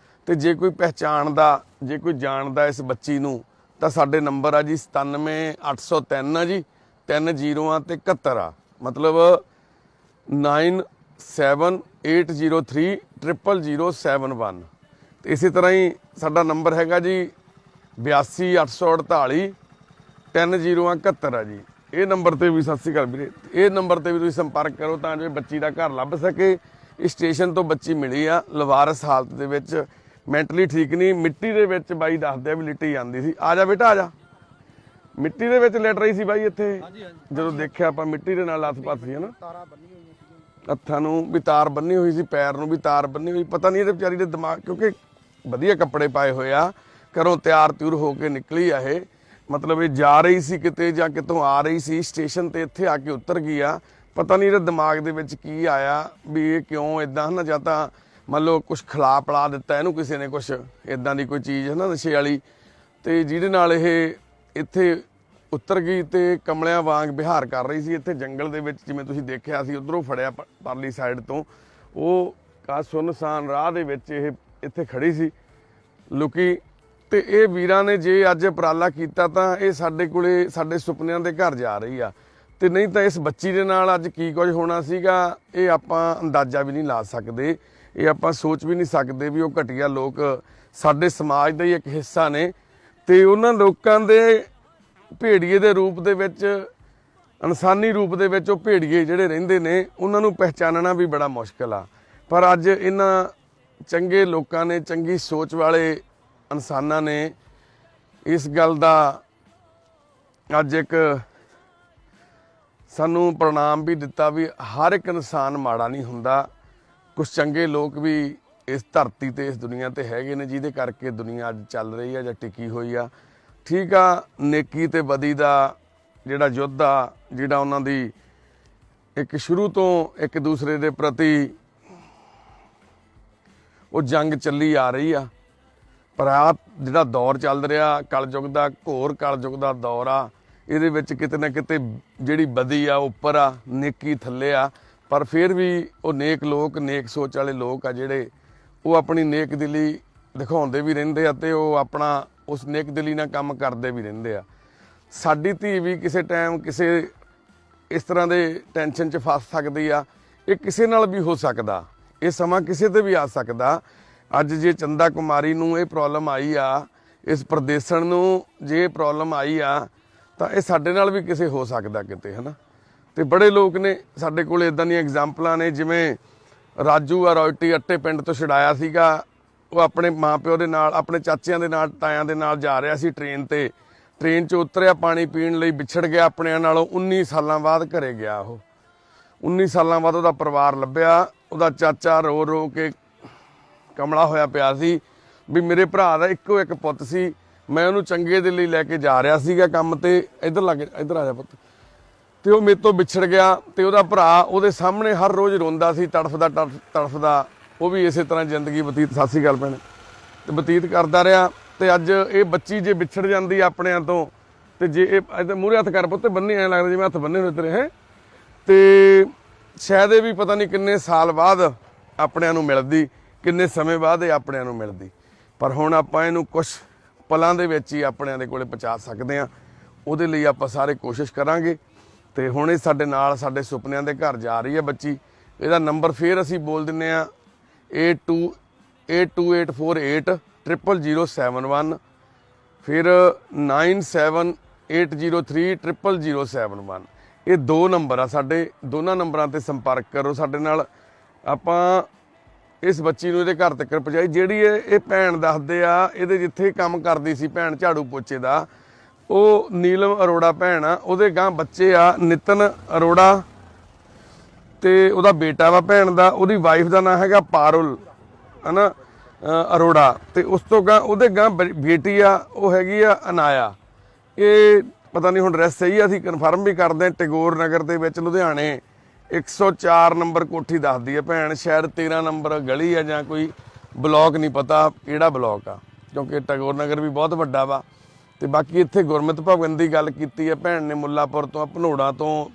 ਤੇ ਜੇ ਕੋਈ ਪਹਿਚਾਣਦਾ, ਜੇ ਕੋਈ ਜਾਣਦਾ ਇਸ ਬੱਚੀ ਨੂੰ, ਤਾਂ ਸਾਡੇ ਨੰਬਰ ਆ ਜੀ 97803 ਆ ਜੀ, 3 0 ਤੇ 71 ਆ, ਮਤਲਬ 9780300071। ਤੇ ਇਸੇ ਤਰ੍ਹਾਂ ਹੀ ਸਾਡਾ ਨੰਬਰ ਹੈਗਾ ਜੀ 82848 3 0 71 ਆ ਜੀ। ਇਹ ਨੰਬਰ ਤੇ ਵੀ, ਸਤਿ ਸ਼੍ਰੀ ਅਕਾਲ ਵੀਰੇ, ਇਹ ਨੰਬਰ ਤੇ ਵੀ ਤੁਸੀਂ ਸੰਪਰਕ ਕਰੋ ਤਾਂ ਜੋ ਬੱਚੀ ਦਾ ਘਰ ਲੱਭ ਸਕੇ। ਇਸ ਸਟੇਸ਼ਨ ਤੋਂ ਬੱਚੀ ਮਿਲੀ ਆ ਲਵਾਰਸ ਹਾਲਤ ਦੇ ਵਿੱਚ, ਮੈਂਟਲੀ ਠੀਕ ਨਹੀਂ, ਮਿੱਟੀ ਦੇ ਵਿੱਚ ਬਾਈ ਦੱਸਦੇ ਆ ਵੀ ਲਿੱਟੀ ਜਾਂਦੀ ਸੀ। ਆ ਜਾ ਬੇਟਾ, ਆ ਜਾ। ਮਿੱਟੀ ਦੇ ਵਿੱਚ ਲਿਟ ਰਹੀ ਸੀ ਬਾਈ ਇੱਥੇ, ਜਦੋਂ ਦੇਖਿਆ ਆਪਾਂ ਮਿੱਟੀ ਦੇ ਨਾਲ ਲੱਥ-ਪੱਥ ਸੀ ਨਾ, ਹੱਥਾਂ ਨੂੰ ਵੀ ਤਾਰ ਬੰਨੀ ਹੋਈ ਸੀ, ਪੈਰ ਨੂੰ ਵੀ ਤਾਰ ਬੰਨੀ ਹੋਈ। ਪਤਾ ਨਹੀਂ ਇਹਦੇ ਵਿਚਾਰੀ ਦੇ ਦਿਮਾਗ, ਕਿਉਂਕਿ ਵਧੀਆ ਕੱਪੜੇ ਪਾਏ ਹੋਏ ਆ, ਘਰੋਂ ਤਿਆਰ ਤਿਉਰ ਹੋ ਕੇ ਨਿਕਲੀ ਆ ਇਹ, ਮਤਲਬ ਇਹ ਜਾ ਰਹੀ ਸੀ ਕਿਤੇ ਜਾਂ ਕਿਤੋਂ ਆ ਰਹੀ ਸੀ, ਸਟੇਸ਼ਨ ਤੇ ਇੱਥੇ ਆ ਕੇ ਉਤਰ ਗਈ ਆ। ਪਤਾ ਨਹੀਂ ਇਹਦੇ ਦਿਮਾਗ ਦੇ ਵਿੱਚ ਕੀ ਆਇਆ ਵੀ ਇਹ ਕਿਉਂ ਇਦਾਂ ਨਾ, ਜਾਂ ਤਾਂ ਮੰਨ ਲਓ ਕੁਛ ਖਿਲਾ ਪਿਲਾ ਦਿੱਤਾ ਇਹਨੂੰ ਕਿਸੇ ਨੇ, ਕੁਛ ਇਦਾਂ ਦੀ ਕੋਈ ਚੀਜ਼ ਹੈ ਨਾ ਨਸ਼ੇ ਵਾਲੀ, ਤੇ ਜਿਹਦੇ ਨਾਲ ਇਹ ਇੱਥੇ ਉਤਰ ਗਈ ਤੇ ਕਮਲਿਆਂ ਵਾਂਗ ਵਿਹਾਰ ਕਰ ਰਹੀ ਸੀ। ਇੱਥੇ ਜੰਗਲ ਦੇ ਵਿੱਚ ਜਿਵੇਂ ਤੁਸੀਂ ਦੇਖਿਆ ਸੀ, ਉਧਰੋਂ ਫੜਿਆ ਪਰਲੀ ਸਾਈਡ ਤੋਂ, ਉਹ ਕਾ ਸੁੰਨਸਾਨ ਰਾਹ ਦੇ ਵਿੱਚ ਇਹ ਇੱਥੇ ਖੜੀ ਸੀ ਲੁਕੀ। ਤੇ ਇਹ ਵੀਰਾਂ ਨੇ ਜੇ ਅੱਜ ਉਪਰਾਲਾ ਕੀਤਾ ਤਾਂ ਇਹ ਸਾਡੇ ਕੋਲੇ ਸਾਡੇ ਸੁਪਨਿਆਂ ਦੇ ਘਰ ਜਾ ਰਹੀ ਆ, ਤੇ ਨਹੀਂ ਤਾਂ ਇਸ ਬੱਚੀ ਦੇ ਨਾਲ ਅੱਜ ਕੀ ਕੁਝ ਹੋਣਾ ਸੀਗਾ ਇਹ ਆਪਾਂ ਅੰਦਾਜ਼ਾ ਵੀ ਨਹੀਂ ਲਾ ਸਕਦੇ, ਇਹ ਆਪਾਂ ਸੋਚ ਵੀ ਨਹੀਂ ਸਕਦੇ ਵੀ ਉਹ ਘਟੀਆ ਲੋਕ ਸਾਡੇ ਸਮਾਜ ਦਾ ਹੀ ਇੱਕ ਹਿੱਸਾ ਨੇ। ਤੇ ਉਹਨਾਂ ਲੋਕਾਂ ਦੇ ਭੇੜੀਏ ਦੇ ਰੂਪ ਦੇ ਵਿੱਚ, ਇਨਸਾਨੀ ਰੂਪ ਦੇ ਵਿੱਚ ਉਹ ਭੇੜੀਏ ਜਿਹੜੇ ਰਹਿੰਦੇ ਨੇ ਉਹਨਾਂ ਨੂੰ ਪਹਿਚਾਨਣਾ ਵੀ ਬੜਾ ਮੁਸ਼ਕਲ ਆ। ਪਰ ਅੱਜ ਇਹਨਾਂ ਚੰਗੇ ਲੋਕਾਂ ਨੇ, ਚੰਗੀ ਸੋਚ ਵਾਲੇ ਇਨਸਾਨਾਂ ਨੇ ਇਸ ਗੱਲ ਦਾ ਅੱਜ ਇੱਕ ਸਾਨੂੰ ਪ੍ਰਣਾਮ ਵੀ ਦਿੱਤਾ ਵੀ ਹਰ ਇੱਕ ਇਨਸਾਨ ਮਾੜਾ ਨਹੀਂ ਹੁੰਦਾ। ਕੁਝ ਚੰਗੇ ਲੋਕ ਵੀ ਇਸ ਧਰਤੀ ਤੇ, ਇਸ ਦੁਨੀਆ ਤੇ ਹੈਗੇ ਨੇ ਜਿਹਦੇ ਕਰਕੇ ਦੁਨੀਆ ਅੱਜ ਚੱਲ ਰਹੀ ਆ ਜਾਂ ਟਿਕੀ ਹੋਈ ਆ। ਠੀਕ ਆ, ਨੇਕੀ ਤੇ ਬਦੀ ਦਾ ਜਿਹੜਾ ਯੁੱਧ ਆ, ਜਿਹੜਾ ਉਹਨਾਂ ਦੀ ਇੱਕ ਸ਼ੁਰੂ ਤੋਂ ਇੱਕ ਦੂਸਰੇ ਦੇ ਪ੍ਰਤੀ ਉਹ ਜੰਗ ਚੱਲੀ ਆ ਰਹੀ ਆ। ਪਰ ਆ ਜਿਹੜਾ ਦੌਰ ਚੱਲ ਰਿਹਾ ਕਲਯੁੱਗ ਦਾ, ਘੋਰ ਕਲਯੁੱਗ ਦਾ ਦੌਰ ਆ, ਇਹਦੇ ਵਿੱਚ ਕਿਤੇ ਨਾ ਕਿਤੇ ਜਿਹੜੀ ਬਦੀ ਆ ਉੱਪਰ ਆ, ਨੇਕੀ ਥੱਲੇ ਆ। ਪਰ ਫਿਰ ਵੀ ਉਹ ਨੇਕ ਲੋਕ, ਨੇਕ ਸੋਚ ਵਾਲੇ ਲੋਕ ਆ ਜਿਹੜੇ ਉਹ ਆਪਣੀ ਨੇਕ ਦਿਲੀ ਦਿਖਾਉਂਦੇ ਵੀ ਰਹਿੰਦੇ ਆ ਤੇ ਉਹ ਆਪਣਾ ਉਸ ਨੇਕ ਦਿਲੀ ਨਾਲ ਕੰਮ ਕਰਦੇ ਵੀ ਰਹਿੰਦੇ ਆ। ਸਾਡੀ ਧੀ ਵੀ ਕਿਸੇ ਟਾਈਮ ਕਿਸੇ ਇਸ ਤਰ੍ਹਾਂ ਦੇ ਟੈਨਸ਼ਨ 'ਚ ਫਸ ਸਕਦੀ ਆ, ਇਹ ਕਿਸੇ ਨਾਲ ਵੀ ਹੋ ਸਕਦਾ, ਇਹ ਸਮਾਂ ਕਿਸੇ ਤੇ ਵੀ ਆ ਸਕਦਾ। ਅੱਜ ਜੇ ਚੰਦਾ ਕੁਮਾਰੀ ਨੂੰ ਇਹ ਪ੍ਰੋਬਲਮ ਆਈ ਆ, ਇਸ ਪ੍ਰਦੇਸ਼ਣ ਨੂੰ ਜੇ ਇਹ ਪ੍ਰੋਬਲਮ ਆਈ ਆ, ਤਾਂ ਇਹ ਸਾਡੇ ਨਾਲ ਵੀ ਕਿਸੇ ਹੋ ਸਕਦਾ ਕਿਤੇ, ਹੈ ਨਾ। ਤੇ ਬੜੇ ਲੋਕ ਨੇ ਸਾਡੇ ਕੋਲ ਇਦਾਂ ਦੀਆਂ ਐਗਜ਼ਾਮਪਲਾਂ ਨੇ, ਜਿਵੇਂ ਰਾਜੂ ਆ ਰੋਇਟੀ ਅੱਟੇ ਪਿੰਡ ਤੋਂ ਛੁਡਾਇਆ ਸੀਗਾ। ਉਹ ਆਪਣੇ ਮਾਪਿਓ ਦੇ ਨਾਲ, ਆਪਣੇ ਚਾਚਿਆਂ ਦੇ ਨਾਲ, ਤਾਇਆਂ ਦੇ ਨਾਲ ਜਾ ਰਿਹਾ ਸੀ ਟ੍ਰੇਨ ਤੇ, ਟ੍ਰੇਨ 'ਚ ਉਤਰਿਆ, ਪਾਣੀ ਪੀਣ ਲਈ ਵਿਛੜ ਗਿਆ ਆਪਣਿਆਂ ਨਾਲੋਂ। 19 ਸਾਲਾਂ ਬਾਅਦ ਘਰੇ ਗਿਆ ਉਹ, 19 ਸਾਲਾਂ ਬਾਅਦ ਉਹਦਾ ਪਰਿਵਾਰ ਲੱਭਿਆ। ਉਹਦਾ ਚਾਚਾ ਰੋ ਰੋ ਕੇ ਕਮਲਾ ਹੋਇਆ ਪਿਆ ਸੀ ਵੀ ਮੇਰੇ ਭਰਾ ਦਾ ਇੱਕੋ ਇੱਕ ਪੁੱਤ ਸੀ, ਮੈਂ ਉਹਨੂੰ ਚੰਗੇ ਦੇ ਲਈ ਲੈ ਕੇ ਜਾ ਰਿਹਾ ਸੀਗਾ ਕੰਮ ਤੇ, ਇੱਧਰ ਆ ਜਾ ਪੁੱਤ, ਤੇ ਉਹ ਮੇਰੇ ਤੋਂ ਵਿਛੜ ਗਿਆ। ਤੇ ਉਹਦਾ ਭਰਾ ਉਹਦੇ ਸਾਹਮਣੇ ਹਰ ਰੋਜ਼ ਰੋਂਦਾ ਸੀ, ਤੜਫਦਾ। ਉਹ ਵੀ ਇਸੇ ਤਰ੍ਹਾਂ ਜ਼ਿੰਦਗੀ ਬਤੀਤ, ਸਤਿ ਸ਼੍ਰੀ ਅਕਾਲ ਭੈਣ, ਤੇ ਬਤੀਤ ਕਰਦਾ ਰਿਹਾ। ਤੇ ਅੱਜ ਇਹ ਬੱਚੀ ਜੇ ਵਿਛੜ ਜਾਂਦੀ ਆਪਣਿਆਂ ਤੋਂ, ਤੇ ਜੇ ਇਹ ਮੂਹਰੇ ਹੱਥ ਕਰ ਪੁੱਤ, ਬੰਨੇ ਐਂ ਲੱਗਦਾ ਜਿਵੇਂ ਹੱਥ ਬੰਨੇ ਹੋਏ ਤੇਰੇ ਹੈ, ਤੇ ਸ਼ਾਇਦ ਇਹ ਵੀ ਪਤਾ ਨਹੀਂ ਕਿੰਨੇ ਸਾਲ ਬਾਅਦ ਆਪਣਿਆਂ ਨੂੰ ਮਿਲਦੀ, ਕਿੰਨੇ ਸਮੇਂ ਬਾਅਦ ਇਹ ਆਪਣਿਆਂ ਨੂੰ ਮਿਲਦੀ। ਪਰ ਹੁਣ ਆਪਾਂ ਇਹਨੂੰ ਕੁਝ ਪਲਾਂ ਦੇ ਵਿੱਚ ਹੀ ਆਪਣਿਆਂ ਦੇ ਕੋਲੇ ਪਹੁੰਚਾ ਸਕਦੇ ਹਾਂ। ਉਹਦੇ ਲਈ ਆਪਾਂ ਸਾਰੇ ਕੋਸ਼ਿਸ਼ ਕਰਾਂਗੇ। ਤੇ ਹੁਣ ਇਹ ਸਾਡੇ ਨਾਲ ਸਾਡੇ ਸੁਪਨਿਆਂ ਦੇ ਘਰ ਜਾ ਰਹੀ ਹੈ ਬੱਚੀ। ਇਹਦਾ ਨੰਬਰ ਫੇਰ ਅਸੀਂ ਬੋਲ ਦਿੰਨੇ ਆ 8228480007 ਫਿਰ 9780300071। ਇਹ ਦੋ ਨੰਬਰ ਆ ਸਾਡੇ, ਦੋਨਾਂ ਨੰਬਰਾਂ ਤੇ ਸੰਪਰਕ ਕਰੋ ਸਾਡੇ ਨਾਲ। ਆਪਾਂ ਇਸ ਬੱਚੀ ਨੂੰ ਇਹਦੇ ਘਰ ਤੱਕ ਪਹੁੰਚਾਈ। ਜਿਹੜੀ ਇਹ ਭੈਣ ਦੱਸਦੇ ਆ, ਇਹਦੇ ਜਿੱਥੇ ਕੰਮ ਕਰਦੀ ਸੀ ਭੈਣ ਝਾੜੂ ਪੋਚੇ ਦਾ, ਉਹ ਨੀਲਮ ਅਰੋੜਾ ਭੈਣ ਆ। ਉਹਦੇ ਗਾਂ ਬੱਚੇ ਆ ਨਿਤਨ ਅਰੋੜਾ ਤੇ ਉਹਦਾ ਬੇਟਾ ਵਾ ਭੈਣ ਦਾ, ਉਹਦੀ ਵਾਈਫ ਦਾ ਨਾਂ ਹੈਗਾ ਪਾਰੁਲ, ਹੈ ਨਾ, ਅਰੋੜਾ। ਤੇ ਉਸ ਤੋਂ ਗਾਂ ਉਹਦੇ ਗਾਂ ਬੇਟੀ ਆ, ਉਹ ਹੈਗੀ ਆ ਅਨਾਇਆ। ਇਹ ਪਤਾ ਨਹੀਂ ਹੁਣ ਐਡਰੈਸ ਸਹੀ ਆ, ਅਸੀਂ ਕਨਫਰਮ ਵੀ ਕਰਦੇ ਹਾਂ। ਟੈਗੋਰ ਨਗਰ ਦੇ ਵਿੱਚ ਲੁਧਿਆਣੇ 104 ਨੰਬਰ ਕੋਠੀ ਦੱਸਦੀ ਹੈ ਭੈਣ, ਸ਼ਾਇਦ 13 ਨੰਬਰ ਗਲੀ ਆ ਜਾਂ ਕੋਈ ਬਲੋਕ, ਨਹੀਂ ਪਤਾ ਕਿਹੜਾ ਬਲੋਕ ਆ, ਕਿਉਂਕਿ ਟੈਗੋਰ ਨਗਰ ਵੀ ਬਹੁਤ ਵੱਡਾ ਵਾ। ਤੇ ਬਾਕੀ ਇੱਥੇ ਗੁਰਮਤ ਭਵਨ ਦੀ ਗੱਲ ਕੀਤੀ ਹੈ ਭੈਣ ਨੇ, ਮੁੱਲਾਪੁਰ ਤੋਂ, ਭਨੋੜਾ ਤੋਂ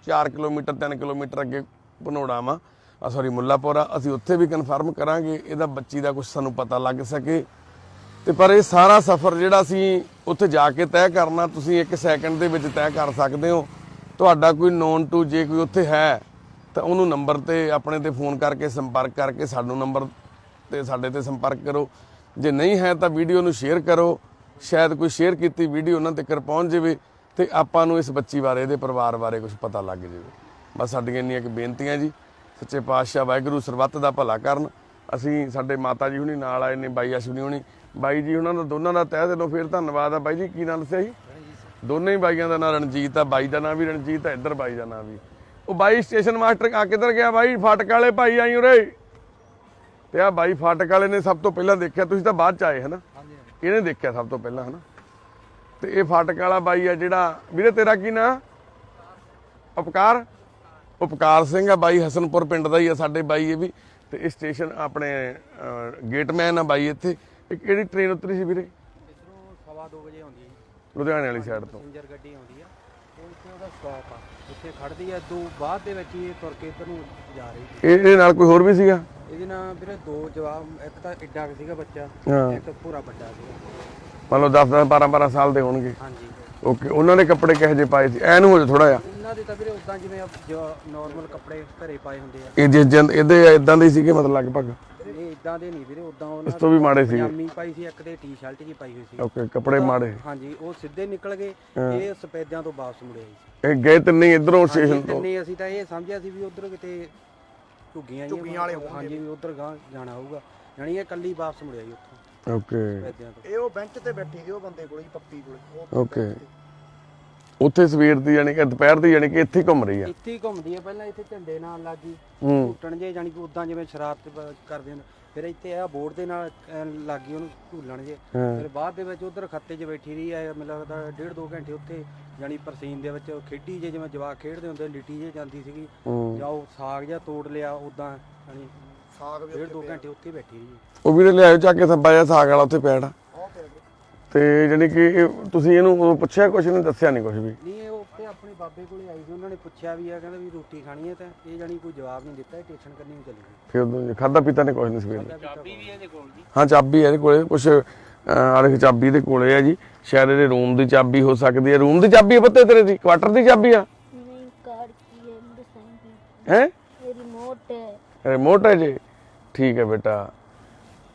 4 ਕਿਲੋਮੀਟਰ 3 ਕਿਲੋਮੀਟਰ ਅੱਗੇ ਭਨੋੜਾ ਵਾ, ਸੌਰੀ ਮੁੱਲਾਪੁਰ ਆ। ਅਸੀਂ ਉੱਥੇ ਵੀ ਕਨਫਰਮ ਕਰਾਂਗੇ ਇਹਦਾ ਬੱਚੀ ਦਾ ਕੁਝ ਸਾਨੂੰ ਪਤਾ ਲੱਗ ਸਕੇ। ਤੇ ਪਰ ਇਹ ਸਾਰਾ ਸਫ਼ਰ ਜਿਹੜਾ ਅਸੀਂ ਉੱਥੇ ਜਾ ਕੇ ਤੈਅ ਕਰਨਾ, ਤੁਸੀਂ 1 ਸੈਕਿੰਡ ਦੇ ਵਿੱਚ ਤੈਅ ਕਰ ਸਕਦੇ ਹੋ। ਤੁਹਾਡਾ ਕੋਈ ਨੋਨ ਟੂ ਜੇ ਕੋਈ ਉੱਥੇ ਹੈ ਤਾਂ ਉਹਨੂੰ ਨੰਬਰ ਤੇ ਆਪਣੇ ਤੇ ਫੋਨ ਕਰਕੇ ਸੰਪਰਕ ਕਰਕੇ ਸਾਨੂੰ ਨੰਬਰ ਤੇ ਸਾਡੇ ਤੇ ਸੰਪਰਕ ਕਰੋ। ਜੇ ਨਹੀਂ ਹੈ ਤਾਂ ਵੀਡੀਓ ਨੂੰ ਸ਼ੇਅਰ ਕਰੋ, ਸ਼ਾਇਦ ਕੋਈ ਸ਼ੇਅਰ ਕੀਤੀ ਵੀਡੀਓ ਉਹਨਾਂ ਤੱਕ ਪਹੁੰਚ ਜਾਵੇ ਤੇ ਆਪਾਂ ਨੂੰ ਇਸ ਬੱਚੀ ਬਾਰੇ, ਇਹਦੇ ਪਰਿਵਾਰ ਬਾਰੇ ਕੁਝ ਪਤਾ ਲੱਗ ਜਾਵੇ। ਬਸ ਸਾਡੀਆਂ ਇੰਨੀਆਂ ਕਿ ਬੇਨਤੀਆਂ ਜੀ। ਸੱਚੇ ਪਾਤਸ਼ਾਹ ਵਾਹਿਗੁਰੂ ਸਰਬੱਤ ਦਾ ਭਲਾ ਕਰਨ। ਅਸੀਂ ਸਾਡੇ ਮਾਤਾ ਜੀ ਹੁਣੀ ਨਾਲ ਆਏ ਨੇ, ਬਾਈ ਅਸ਼ਵਨੀ ਹੁਣੀ, ਬਾਈ ਜੀ ਉਹਨਾਂ ਦਾ ਦੋਨਾਂ ਦਾ ਤਹਿ ਦਿਲੋਂ ਫੇਰ ਧੰਨਵਾਦ ਆ। ਬਾਈ ਜੀ ਕੀ ਨਾਂ ਦੱਸਿਆ ਜੀ? ਦੋਨੇ ਹੀ ਬਾਈਆਂ ਦਾ ਨਾਂ ਰਣਜੀਤ ਆ, ਬਾਈ ਦਾ ਨਾਂ ਵੀ ਰਣਜੀਤ ਆ, ਇੱਧਰ ਬਾਈ ਦਾ ਨਾਂ ਵੀ। ਉਹ ਬਾਈ ਸਟੇਸ਼ਨ ਮਾਸਟਰ ਆ ਕਿੱਧਰ ਗਿਆ? ਬਾਈ ਫਾਟਕ ਵਾਲੇ ਭਾਈ ਆਈ ਉਰੇ। ਤੇ ਆ ਬਾਈ ਫਾਟਕ ਵਾਲੇ ਨੇ ਸਭ ਤੋਂ ਪਹਿਲਾਂ ਦੇਖਿਆ, ਤੁਸੀਂ ਤਾਂ ਬਾਅਦ ਚ ਆਏ ਹਨਾ, ਇਹਨੇ ਦੇਖਿਆ ਸਭ ਤੋਂ ਪਹਿਲਾਂ ਹਨਾ। ਤੇ ਇਹ ਫਾਟਕ ਵਾਲਾ ਬਾਈ ਆ ਜਿਹੜਾ, ਵੀਰੇ ਤੇਰਾ ਕੀ ਨਾਂ? ਉਪਕਾਰ ਸਿੰਘ ਆ ਬਾਈ, ਹਸਨਪੁਰ ਪਿੰਡ ਦਾ ਹੀ ਆ ਸਾਡੇ ਬਾਈ ਇਹ ਵੀ। ਤੇ ਇਹ ਸਟੇਸ਼ਨ ਆਪਣੇ ਗੇਟਮੈਨ ਆ ਬਾਈ ਇੱਥੇ। ਇਹ ਕਿਹੜੀ ਟ੍ਰੇਨ ਉਤਰੀ ਸੀ ਵੀਰੇ? ਇਧਰੋਂ 2:15 ਵਜੇ ਆਉਂਦੀ ਹੈ। ਲੁਧਿਆਣੇ ਵਾਲੀ ਸਾਈਡ ਤੋਂ। ਪੈਸੇਂਜਰ ਗੱਡੀ ਆਉਂਦੀ ਆ, ਉਹ ਇੱਥੇ ਉਹਦਾ ਸਟਾਪ ਆ, ਉੱਥੇ ਖੜਦੀ ਆ, ਦੋ ਬਾਅਦ ਦੇ ਵਿੱਚ ਹੀ ਇਹ ਤੁਰ ਕੇ ਇੱਧਰ ਨੂੰ ਜਾ ਰਹੀ ਸੀ। ਇਹਦੇ ਨਾਲ ਕੋਈ ਹੋਰ ਵੀ ਸੀਗਾ? ਇਹਦੇ ਨਾਲ ਵੀਰੇ ਦੋ ਜਵਾਬ, ਇੱਕ ਤਾਂ ਏਡਾ ਕੁ ਸੀਗਾ ਬੱਚਾ, ਹਾਂ। ਇੱਕ ਪੂਰਾ ਵੱਡਾ ਸੀਗਾ। ਮੰਨ ਲਓ 10 12 ਸਾਲ ਦੇ ਹੋਣਗੇ। ਹਾਂਜੀ, ਓਕੇ, ਉਹਨਾਂ ਨੇ ਕੱਪੜੇ ਕਿਹੋ ਜਿਹੇ ਪਾਏ ਸੀ? ਐਨ ਹੋ ਜਾ ਥੋੜਾ ਜਿਹਾ। ਇਹਨਾਂ ਦੇ ਤਾਂ ਵੀਰੇ ਉਦਾਂ ਜਿਵੇਂ ਨਾਰਮਲ ਕੱਪੜੇ ਘਰੇ ਪਾਏ ਹੁੰਦੇ ਆ, ਇਹ ਇਹਦੇ ਇਦਾਂ ਦੇ ਸੀਗੇ ਮਤਲਬ ਲਗਭਗ? ਇਹ ਇਦਾਂ ਦੇ ਨਹੀਂ ਵੀਰੇ, ਉਦਾਂ ਇਸ ਉਹਨਾਂ ਤੋਂ ਵੀ ਮਾੜੇ ਸੀਗੇ? ਪਜਾਮੀ ਪਾਈ ਸੀ, ਇੱਕ ਤੇ ਟੀ-ਸ਼ਰਟ ਜੀ ਪਾਈ ਹੋਈ ਸੀ। ਓਕੇ, ਕੱਪੜੇ ਮਾੜੇ। ਹਾਂਜੀ, ਉਹ ਸਿੱਧੇ ਨਿਕਲ ਗਏ, ਇਹ ਸਫੈਦਿਆਂ ਤੋਂ ਵਾਪਸ ਮੁੜੇ ਸੀ। ਇਹ ਗਏ ਤਿੰਨੇ ਇਧਰੋਂ ਸਟੇਸ਼ਨ ਤੋਂ? ਤਿੰਨੇ ਅਸੀਂ ਤਾਂ ਇਹ ਸਮਝਿਆ ਸੀ ਵੀ ਉਧਰ ਕਿਤੇ ਝੁੱਗੀਆਂ ਵਾਲੇ, ਹਾਂਜੀ ਵੀ ਉਧਰ ਗਾਂ ਜਾਣਾ ਹੋਊਗਾ, ਯਾਨੀ ਇਹ ਕੱਲੀ ਵਾਪਸ ਮੁੜਿਆ ਜੀ ਉੱਥੋਂ ਓਕੇ, ਸਫੈਦਿਆਂ ਤੋਂ। ਇਹ ਉਹ ਬੈਂਚ ਤੇ ਬੈਠੀ ਸੀ, ਉਹ ਬੰਦੇ ਕੋਲ, ਪੱਪੀ ਕੋਲ। ਓਕੇ, ਉੱਥੇ ਸਵੇਰ ਦੀ ਯਾਨੀ ਕਿ ਦੁਪਹਿਰ ਦੀ ਯਾਨੀ ਕਿ ਇੱਥੇ ਹੀ ਘੁੰਮ ਰਹੀ ਆ? ਇੱਥੇ ਹੀ ਘੁੰਮਦੀ ਆ, ਪਹਿਲਾਂ ਇੱਥੇ ਝੰਡੇ ਨਾਲ ਲੱਗੀ ਹੂੰ, ਝੂਟਣ ਜੇ, ਜਾਨੀ ਕਿ ਉਦਾਂ ਜਿਵੇਂ ਸ਼ਰਾਰਤ ਕਰਦੇ ਹੁੰਦੇ, ਫਿਰ ਇੱਥੇ ਆ ਬੋਰਡ ਦੇ ਨਾਲ ਲੱਗੀ ਉਹਨੂੰ ਝੂਲਣ ਜੇ। ਫਿਰ ਬਾਅਦ ਦੇ ਵਿੱਚ ਉਧਰ ਖੱਤੇ 'ਚ ਬੈਠੀ ਰਹੀ ਆ, ਮੈਨੂੰ ਲੱਗਦਾ 1.5-2 ਘੰਟੇ ਉੱਥੇ, ਜਾਨੀ ਪਰਸੀਨ ਦੇ ਵਿੱਚ ਖੇਡੀ ਜੇ, ਜਿਵੇਂ ਜਵਾਕ ਖੇਡਦੇ ਹੁੰਦੇ, ਲਿਟੀ ਜੇ ਜਾਂਦੀ ਸੀਗੀ, ਜਾਂ ਉਹ ਸਾਗ ਜਿਹਾ ਤੋੜ ਲਿਆ, ਉਦਾਂ ਜਾਨੀ ਸਾਗ 1.5-2 ਘੰਟੇ ਉੱਥੇ ਬੈਠੀ ਰਹੀ। ਉਹ ਵੀਰੇ ਲਿਆਇਓ ਚੱਕ ਕੇ ਸੱਬਾ ਜਿਹਾ ਸਾਗ ਵਾਲਾ ਉੱਥੇ ਪੈੜਾ। ਤੇ ਜਾਨੀ ਕਿ ਤੁਸੀਂ ਇਹਨੂੰ ਪੁੱਛਿਆ ਕੁਛ? ਨਹੀਂ ਦੱਸਿਆ ਨਹੀਂ ਕੁਛ ਵੀ? ਨਹੀਂ, ਇਹ ਉੱਥੇ ਆਪਣੇ ਬਾਬੇ ਕੋਲੇ ਆਈ ਸੀ, ਉਹਨਾਂ ਨੇ ਪੁੱਛਿਆ ਵੀ ਆ, ਕਹਿੰਦਾ ਵੀ ਰੋਟੀ ਖਾਣੀ ਹੈ, ਤਾਂ ਇਹ ਜਾਨੀ ਕੋਈ ਜਵਾਬ ਨਹੀਂ ਦਿੱਤਾ, ਇਹ ਟੇਸ਼ਨ ਕਰਨੀ ਨੂੰ ਚਲੀ ਗਈ। ਫਿਰ ਉਦੋਂ ਖਾਦਾ ਪੀਤਾ ਨੇ ਕੁਛ ਨਹੀਂ ਸਵੇਰ? ਚਾਬੀ ਵੀ ਇਹਦੇ ਕੋਲ ਜੀ। ਹਾਂ, ਚਾਬੀ ਹੈ ਇਹਦੇ ਕੋਲੇ ਕੁਛ, ਆਹ ਚਾਬੀ ਇਹਦੇ ਕੋਲੇ ਆ ਜੀ। ਸ਼ਾਇਦ ਇਹਦੇ ਰੂਮ ਦੀ ਚਾਬੀ ਹੋ ਸਕਦੀ ਹੈ। ਰੂਮ ਦੀ ਚਾਬੀ ਹੈ ਪਤਾ ਤੇਰੇ ਦੀ? ਕੁਆਟਰ ਦੀ ਚਾਬੀ ਆ? नहीं कार की है, मोटरसाइकिल की। ਹੈ ये रिमोट है। ਰਿਮੋਟ ਹੈ ਜੀ? ਠੀਕ ਹੈ ਬੇਟਾ।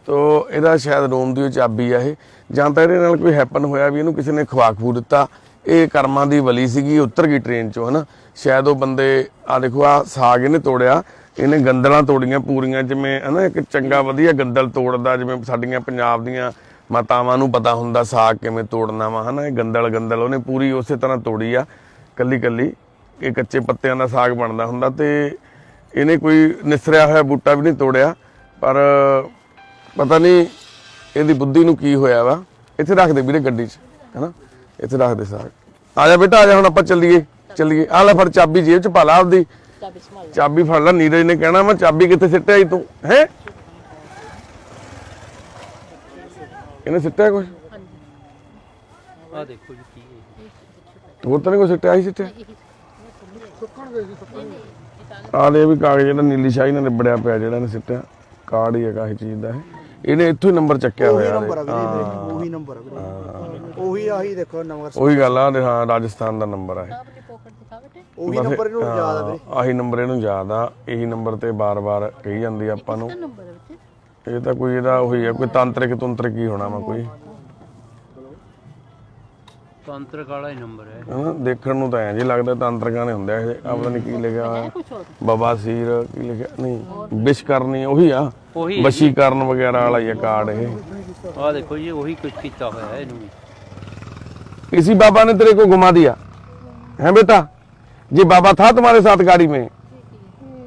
ਤੋ ਇਹਦਾ ਸ਼ਾਇਦ ਰੂਮ ਦੀ ਚਾਬੀ ਆ ਇਹ, ਜਾਂ ਤਾਂ ਇਹਦੇ ਨਾਲ ਕੋਈ ਹੈਪਨ ਹੋਇਆ ਵੀ ਇਹਨੂੰ ਕਿਸੇ ਨੇ ਖਵਾ ਖੂ ਦਿੱਤਾ। ਇਹ ਕਰਮਾਂ ਦੀ ਵਲੀ ਸੀਗੀ, ਉੱਤਰ ਗਈ ਟ੍ਰੇਨ ਚੋਂ, ਹਨਾ। ਸ਼ਾਇਦ ਉਹ ਬੰਦੇ, ਆ ਦੇਖੋ ਆ ਸਾਗ ਇਹਨੇ ਤੋੜਿਆ, ਇਹਨੇ ਗੰਦਲਾਂ ਤੋੜੀਆਂ ਪੂਰੀਆਂ, ਜਿਵੇਂ ਹਨਾ ਇੱਕ ਚੰਗਾ ਵਧੀਆ ਗੰਦਲ ਤੋੜਦਾ, ਜਿਵੇਂ ਸਾਡੀਆਂ ਪੰਜਾਬ ਦੀਆਂ ਮਾਤਾਵਾਂ ਨੂੰ ਪਤਾ ਹੁੰਦਾ ਸਾਗ ਕਿਵੇਂ ਤੋੜਨਾ ਵਾ, ਹਨਾ। ਇਹ ਗੰਦਲ ਉਹਨੇ ਪੂਰੀ ਉਸੇ ਤਰ੍ਹਾਂ ਤੋੜੀ ਆ, ਕੱਲੀ ਕੱਲੀ। ਇਹ ਕੱਚੇ ਪੱਤਿਆਂ ਦਾ ਸਾਗ ਬਣਦਾ ਹੁੰਦਾ, ਤੇ ਇਹਨੇ ਕੋਈ ਨਿਸਰਿਆ ਹੋਇਆ ਬੂਟਾ ਵੀ ਨਹੀਂ ਤੋੜਿਆ। ਪਰ ਪਤਾ ਨਹੀਂ ਇਹਦੀ ਬੁੱਧੀ ਨੂੰ ਕੀ ਹੋਇਆ ਵਾ। ਇੱਥੇ ਰੱਖ ਦੇ ਵੀਰੇ ਗੱਡੀ 'ਚ, ਹਨਾ, ਇੱਥੇ ਰੱਖ ਦੇ ਸਾਗ। ਆ ਜਾ ਬੇਟਾ, ਆ ਜਾ, ਹੁਣ ਆਪਾਂ ਚੱਲੀਏ। ਆ ਲੈ ਫੜ ਚਾਬੀ, ਜੇਬ 'ਚ ਪਾ ਲਾ ਆਪਦੀ ਚਾਬੀ, ਫੜ ਲੈ। ਨੀਰਜ ਨੇ ਕਹਿਣਾ ਮੈਂ ਚਾਬੀ ਕਿੱਥੇ ਸਿੱਟਿਆ ਸੀ ਤੂੰ? ਹੈ ਇਹਨੇ ਸਿੱਟਿਆ ਕੁਛ? ਆ ਦੇਖੋ ਜੀ ਕੀ ਹੈ, ਹੋਰ ਤਾਂ ਨਹੀਂ ਕੋਈ ਸਿੱਟਿਆ? ਹੀ ਸਿੱਟਿਆ ਆ ਲੈ ਵੀ ਕਾਗਜ਼, ਜਿਹੜਾ ਨੀਲੀ ਸ਼ਾਹੀ ਨਾਲ ਨਿਬੜਿਆ ਪਿਆ, ਜਿਹੜਾ ਇਹਨੇ ਸਿੱਟਿਆ ਕਾਰਡ ਹੀ ਹੈਗਾ ਇਹ ਚੀਜ਼ ਦਾ। ਇਹਨੇ ਇੱਥੋਂ ਹੀ ਨੰਬਰ ਚੱਕਿਆ ਹੋਇਆ। ਉਹੀ ਨੰਬਰ ਆ ਵੀਰੇ, ਉਹੀ ਆਹੀ ਦੇਖੋ ਨੰਬਰ, ਉਹੀ ਗੱਲ ਆ। ਹਾਂ, ਰਾਜਸਥਾਨ ਦਾ ਨੰਬਰ ਆ ਇਹ। ਉਹੀ ਨੰਬਰ ਇਹਨੂੰ ਯਾਦ ਆ ਵੀਰੇ। ਆਹੀ ਨੰਬਰ ਇਹਨੂੰ ਯਾਦ ਆ। ਇਹੀ ਨੰਬਰ ਤੇ ਬਾਰ-ਬਾਰ ਕਹੀ ਜਾਂਦੀ ਆ ਆਪਾਂ ਨੂੰ। ਇਹ ਤਾਂ ਕੋਈ ਇਹਦਾ ਉਹੀ ਆ, ਕੋਈ ਤਾਂਤਰਿਕ ਹੀ ਹੋਣਾ ਵਾ ਕੋਈ, ਤਾਂਤਰਿਕ ਵਾਲਾ ਹੀ ਨੰਬਰ ਹੈ, ਹਨਾ। ਦੇਖਣ ਨੂੰ ਤਾਂ ਐਂ ਜੀ ਲੱਗਦਾ ਤਾਂਤਰਿਕਾਂ ਨੇ ਹੁੰਦੇ ਇਹ। ਆ ਪਤਾ ਨਹੀਂ ਕੀ ਲਿਖਿਆ ਹੋਇਆ, ਬਾਬਾ ਸੀਰ ਕੀ ਲਿਖਿਆ, ਨਹੀਂ ਵਿਸ਼ ਕਰਨੀ ਉਹੀ ਆ, ਵਸ਼ੀਕਰਨ ਵਗੈਰਾ ਵਾਲਾ ਹੀ ਆ ਕਾਰਡ ਇਹ। ਆ ਦੇਖੋ ਜੀ, ਉਹੀ ਕੁਝ ਕੀਤਾ ਹੋਇਆ ਹੈ ਇਹਨੂੰ। इसी बाबा ने तेरे को घुमा दिया है बेटा? ये बाबा था तुम्हारे साथ गाड़ी में?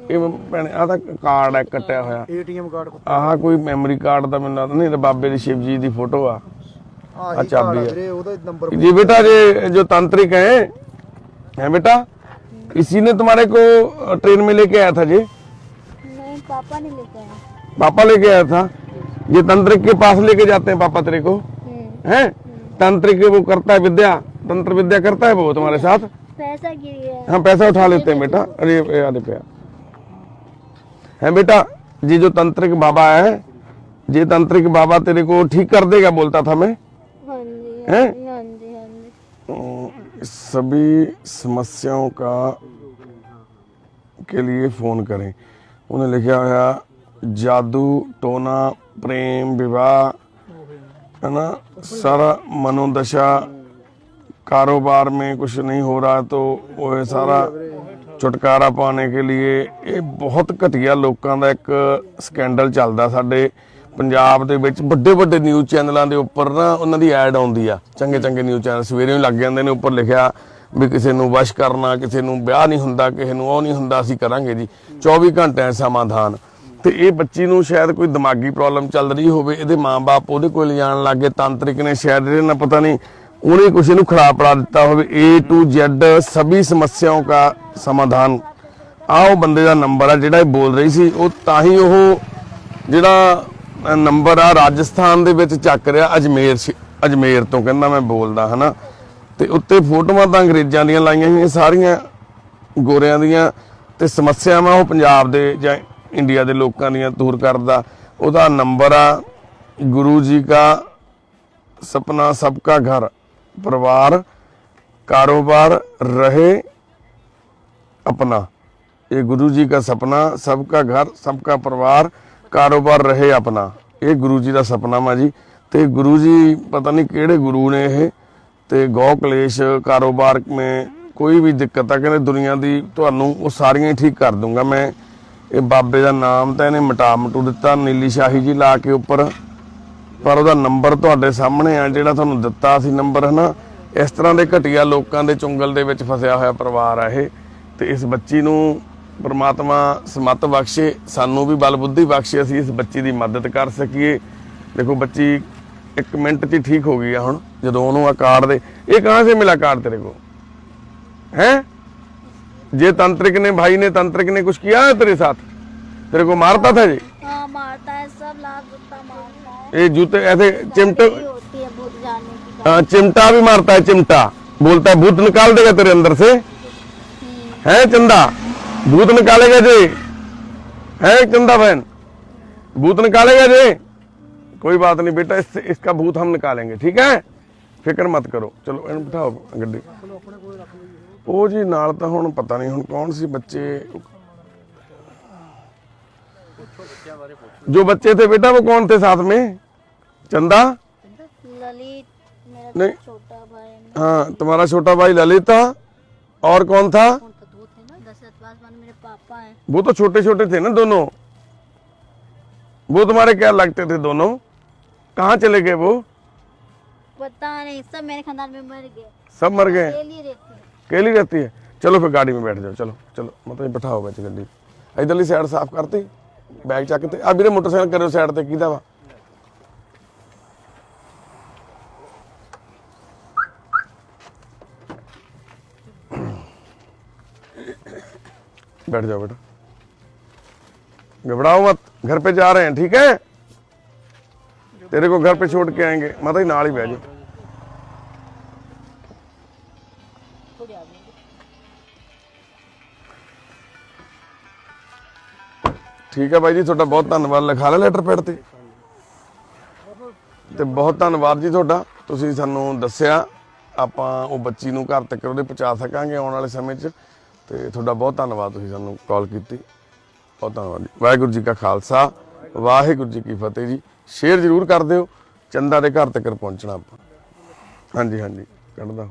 ये भैने आ कार्ड है कट्टिया होया, ਏਟੀਐਮ ਕਾਰਡ आह कोई मेमोरी कार्ड दा मैनूं लगदा नहीं, बाबे दी शिव जी दी फोटो आ। ਆਹੀ चाबी है ਵੀਰੇ, ਉਹਦਾ ਨੰਬਰ। जी बेटा, ये जो तांत्रिक है बेटा, इसी ने तुम्हारे को ट्रेन में लेके आया था जी? नहीं, पापा ने लेके आया। पापा लेके आया था? ये तांत्रिक के पास लेके जाते हैं पापा तेरे को, हैं? तांत्रिक वो करता है विद्या, तंत्र विद्या करता है वो तुम्हारे साथ? पैसा गिर गया। हाँ, पैसा उठा लेते हैं बेटा। अरे याद पे है बेटा, ये जो तांत्रिक बाबा है, ये तांत्रिक बाबा तेरे को ठीक कर देगा बोलता था मैं। हाँ जी, हैं? हाँ जी, हाँ जी। सभी समस्याओं का के लिए फोन करें। उन्हें लिखा हुआ जादू, टोना, प्रेम, विवाह, है ना, सारा मनोदशा, कारोबार में कुछ नहीं हो रहा तो वो है सारा छुटकारा पाने के लिए। ये बहुत घटिया लोगों का एक ਸਕੈਂਡਲ ਚੱਲਦਾ ਸਾਡੇ ਪੰਜਾਬ ਦੇ ਵਿੱਚ। ਵੱਡੇ ਵੱਡੇ ਨਿਊਜ਼ ਚੈਨਲਾਂ ਦੇ ਉੱਪਰ ਨਾ ਉਹਨਾਂ ਦੀ ਐਡ ਆਉਂਦੀ ਆ, ਚੰਗੇ ਚੰਗੇ ਨਿਊਜ਼ ਚੈਨਲ ਸਵੇਰੇ ਹੀ ਲੱਗ ਜਾਂਦੇ ਨੇ, ਉੱਪਰ ਲਿਖਿਆ ਵੀ ਕਿਸੇ ਨੂੰ ਵਸ਼ ਕਰਨਾ, ਕਿਸੇ ਨੂੰ ਵਿਆਹ ਨਹੀਂ ਹੁੰਦਾ, ਕਿਸੇ ਨੂੰ ਉਹ ਨਹੀਂ ਹੁੰਦਾ, ਅਸੀਂ ਕਰਾਂਗੇ ਜੀ 24 ਘੰਟਿਆਂ ਸਮਾਧਾਨ। ਤੇ ਇਹ ਬੱਚੀ ਨੂੰ ਸ਼ਾਇਦ ਕੋਈ ਦਿਮਾਗੀ ਪ੍ਰੋਬਲਮ ਚੱਲ ਰਹੀ ਹੋਵੇ, ਇਹਦੇ ਮਾਂ-ਬਾਪ ਉਹਦੇ ਕੋਲ ਲਿਜਾਣ ਲੱਗੇ, ਤਾਂਤਰਿਕ ਨੇ ਸ਼ਾਇਦ ਇਹਦੇ ਨਾਲ ਪਤਾ ਨਹੀਂ ਉਹਨੇ ਕੁਛ ਇਹਨੂੰ ਖੜਾ ਪੜਾ ਦਿੱਤਾ ਹੋਵੇ। A to Z सभी ਸਮੱਸਿਆओं का समाधान। ਆਹ ਉਹ ਬੰਦੇ ਦਾ ਨੰਬਰ ਆ ਜਿਹੜਾ ਇਹ ਬੋਲ ਰਹੀ ਸੀ। ਉਹ ਤਾਂ ਹੀ ਉਹ ਜਿਹੜਾ ਨੰਬਰ ਆ ਰਾਜਸਥਾਨ ਦੇ ਵਿੱਚ ਚੱਕ ਰਿਹਾ, ਅਜਮੇਰ ਤੋਂ ਕਹਿੰਦਾ ਮੈਂ ਬੋਲਦਾ, ਹਨਾ। ਤੇ ਉੱਤੇ ਫੋਟੋਆਂ ਤਾਂ ਅੰਗਰੇਜ਼ਾਂ ਦੀਆਂ ਲਾਈਆਂ ਹੋਈਆਂ ਸਾਰੀਆਂ, ਗੋਰਿਆਂ ਦੀਆਂ, ਤੇ ਸਮੱਸਿਆਵਾਂ ਉਹ ਪੰਜਾਬ ਦੇ ਜਾਂ ਇੰਡੀਆ ਦੇ ਲੋਕਾਂ ਦੀਆਂ ਦੂਰ ਕਰਦਾ। ਉਹਦਾ ਨੰਬਰ ਆ ਗੁਰੂ ਜੀ का सपना सबका घर परिवार कारोबार रहे अपना। ये गुरु जी का सपना सबका घर सबका परिवार कारोबार रहे अपना। ये गुरु जी का सपना वा जी। ते गुरु जी पता नहीं किहड़े गुरु ने ये, ते गौ कलेश कारोबार में कोई भी दिक्कत आ कहते दुनिया की तुहानू वो सारियां ही ठीक कर दूंगा मैं। ये बाबे का नाम तो इन्हें मिटा मटू दिता, नीली शाही जी ला के उपर, पर ਉਹਦਾ ਨੰਬਰ ਤੁਹਾਡੇ ਸਾਹਮਣੇ ਆ ਜਿਹੜਾ ਤੁਹਾਨੂੰ ਦਿੱਤਾ ਸੀ ਨੰਬਰ, ਹੈ ਨਾ। ਇਸ ਤਰ੍ਹਾਂ ਦੇ ਘਟੀਆ ਲੋਕਾਂ ਦੇ ਚੁੰਗਲ ਦੇ ਵਿੱਚ ਫਸਿਆ ਹੋਇਆ ਪਰਿਵਾਰ ਆ ਇਹ। ਤੇ ਇਸ ਬੱਚੀ ਨੂੰ ਪ੍ਰਮਾਤਮਾ ਸਮੱਤ ਬਖਸ਼ੇ, ਸਾਨੂੰ ਵੀ ਬਲ ਬੁੱਧੀ ਬਖਸ਼ੇ, ਅਸੀਂ ਇਸ ਬੱਚੀ ਦੀ ਮਦਦ ਕਰ ਸਕੀਏ। ਦੇਖੋ ਬੱਚੀ 1 ਮਿੰਟ 'ਚ ਹੀ ਠੀਕ ਹੋ ਗਈ ਆ ਹੁਣ, ਜਦੋਂ ਉਹਨੂੰ ਆ ਕਾਰਡ ਦੇ। ਇਹ ਕਹਾਂ ਸੇ ਮਿਲਾ ਕਾਰਡ तेरे को है? जे तांत्रिक ने भाई ने तांत्रिक ने कुछ किया है तेरे साथ? तेरे को मारता था जी? हाँ मारता है, सब लाख जूता मारता है। ये जूते ऐसे चिमटे, होती है भूत जाने की। हाँ चिमटा भी मारता है, चिमटा बोलता है भूत निकाल देगा तेरे अंदर से, है चंदा? भूत निकालेगा जी, है चंदा बहन? भूत निकालेगा जी? कोई बात नहीं बेटा, इसका भूत हम निकालेंगे, ठीक है, फिक्र मत करो। चलो इन बिठाओ गड्डी। ਉਹ ਜੀ ਨਾਲ ਤਾਂ ਹੁਣ ਪਤਾ ਨਹੀਂ ਹੁਣ ਕੌਣ ਸੀ ਬੱਚੇ, जो बच्चे थे बेटा वो कौन थे साथ में? चंदा? ललित मेरा नहीं। छोटा भाई है। हाँ तुम्हारा छोटा भाई ललित था, और कौन था? कौन था? दो थे ना, दशरथ पासवान मेरे पापा हैं। वो तो छोटे छोटे थे ना दोनों, वो तुम्हारे क्या लगते थे दोनों? कहाँ चले गए वो? पता नहीं, सब मेरे खानदान में मर गए। सब मर गए? अकेली रहती है। अकेली रहती है? चलो फिर गाड़ी में बैठ जाओ, चलो चलो मतलब बिठाओ बच गड्डी। इधरली साइड साफ करती, बैग ਚੱਕते। आ ਵੀਰੇ मोटरसाइकिल करो साइड ਤੇ ਕਿਹਦਾ ਵਾ? बैठ जाओ बेटा, घबराओ मत, घर पे जा रहे हैं, ठीक है? तेरे को घर पे छोड़ के आएंगे, माता जी नाल ही बैठ जाओ। थोड़ी आगे ठीक है भाई जी, ਤੁਹਾਡਾ ਬਹੁਤ ਧੰਨਵਾਦ। ਲਿਖਾ ਲੈ ਲੈਟਰ ਪੈਡ ਤੇ ਬਹੁਤ ਧੰਨਵਾਦ ਜੀ ਤੁਹਾਡਾ, ਤੁਸੀਂ ਸਾਨੂੰ ਦੱਸਿਆ। ਆਪਾਂ ਉਹ ਬੱਚੀ ਨੂੰ ਘਰ ਤੱਕ ਉਹਦੇ ਪਹੁੰਚਾ ਸਕਾਂਗੇ ਆਉਣ ਵਾਲੇ ਸਮੇਂ 'ਚ। ਤੇ ਤੁਹਾਡਾ ਬਹੁਤ ਧੰਨਵਾਦ, ਤੁਸੀਂ ਸਾਨੂੰ ਕਾਲ ਕੀਤੀ, ਬਹੁਤ ਧੰਨਵਾਦ ਜੀ। ਵਾਹਿਗੁਰੂ ਜੀ ਕਾ ਖਾਲਸਾ, ਵਾਹਿਗੁਰੂ ਜੀ ਕੀ ਫਤਿਹ ਜੀ। ਸ਼ੇਅਰ ਜ਼ਰੂਰ ਕਰ ਦਿਓ, ਚੰਦਾ ਦੇ ਘਰ ਤੱਕ ਪਹੁੰਚਣਾ ਆਪਾਂ। ਹਾਂਜੀ ਹਾਂਜੀ ਕੱਢਦਾ।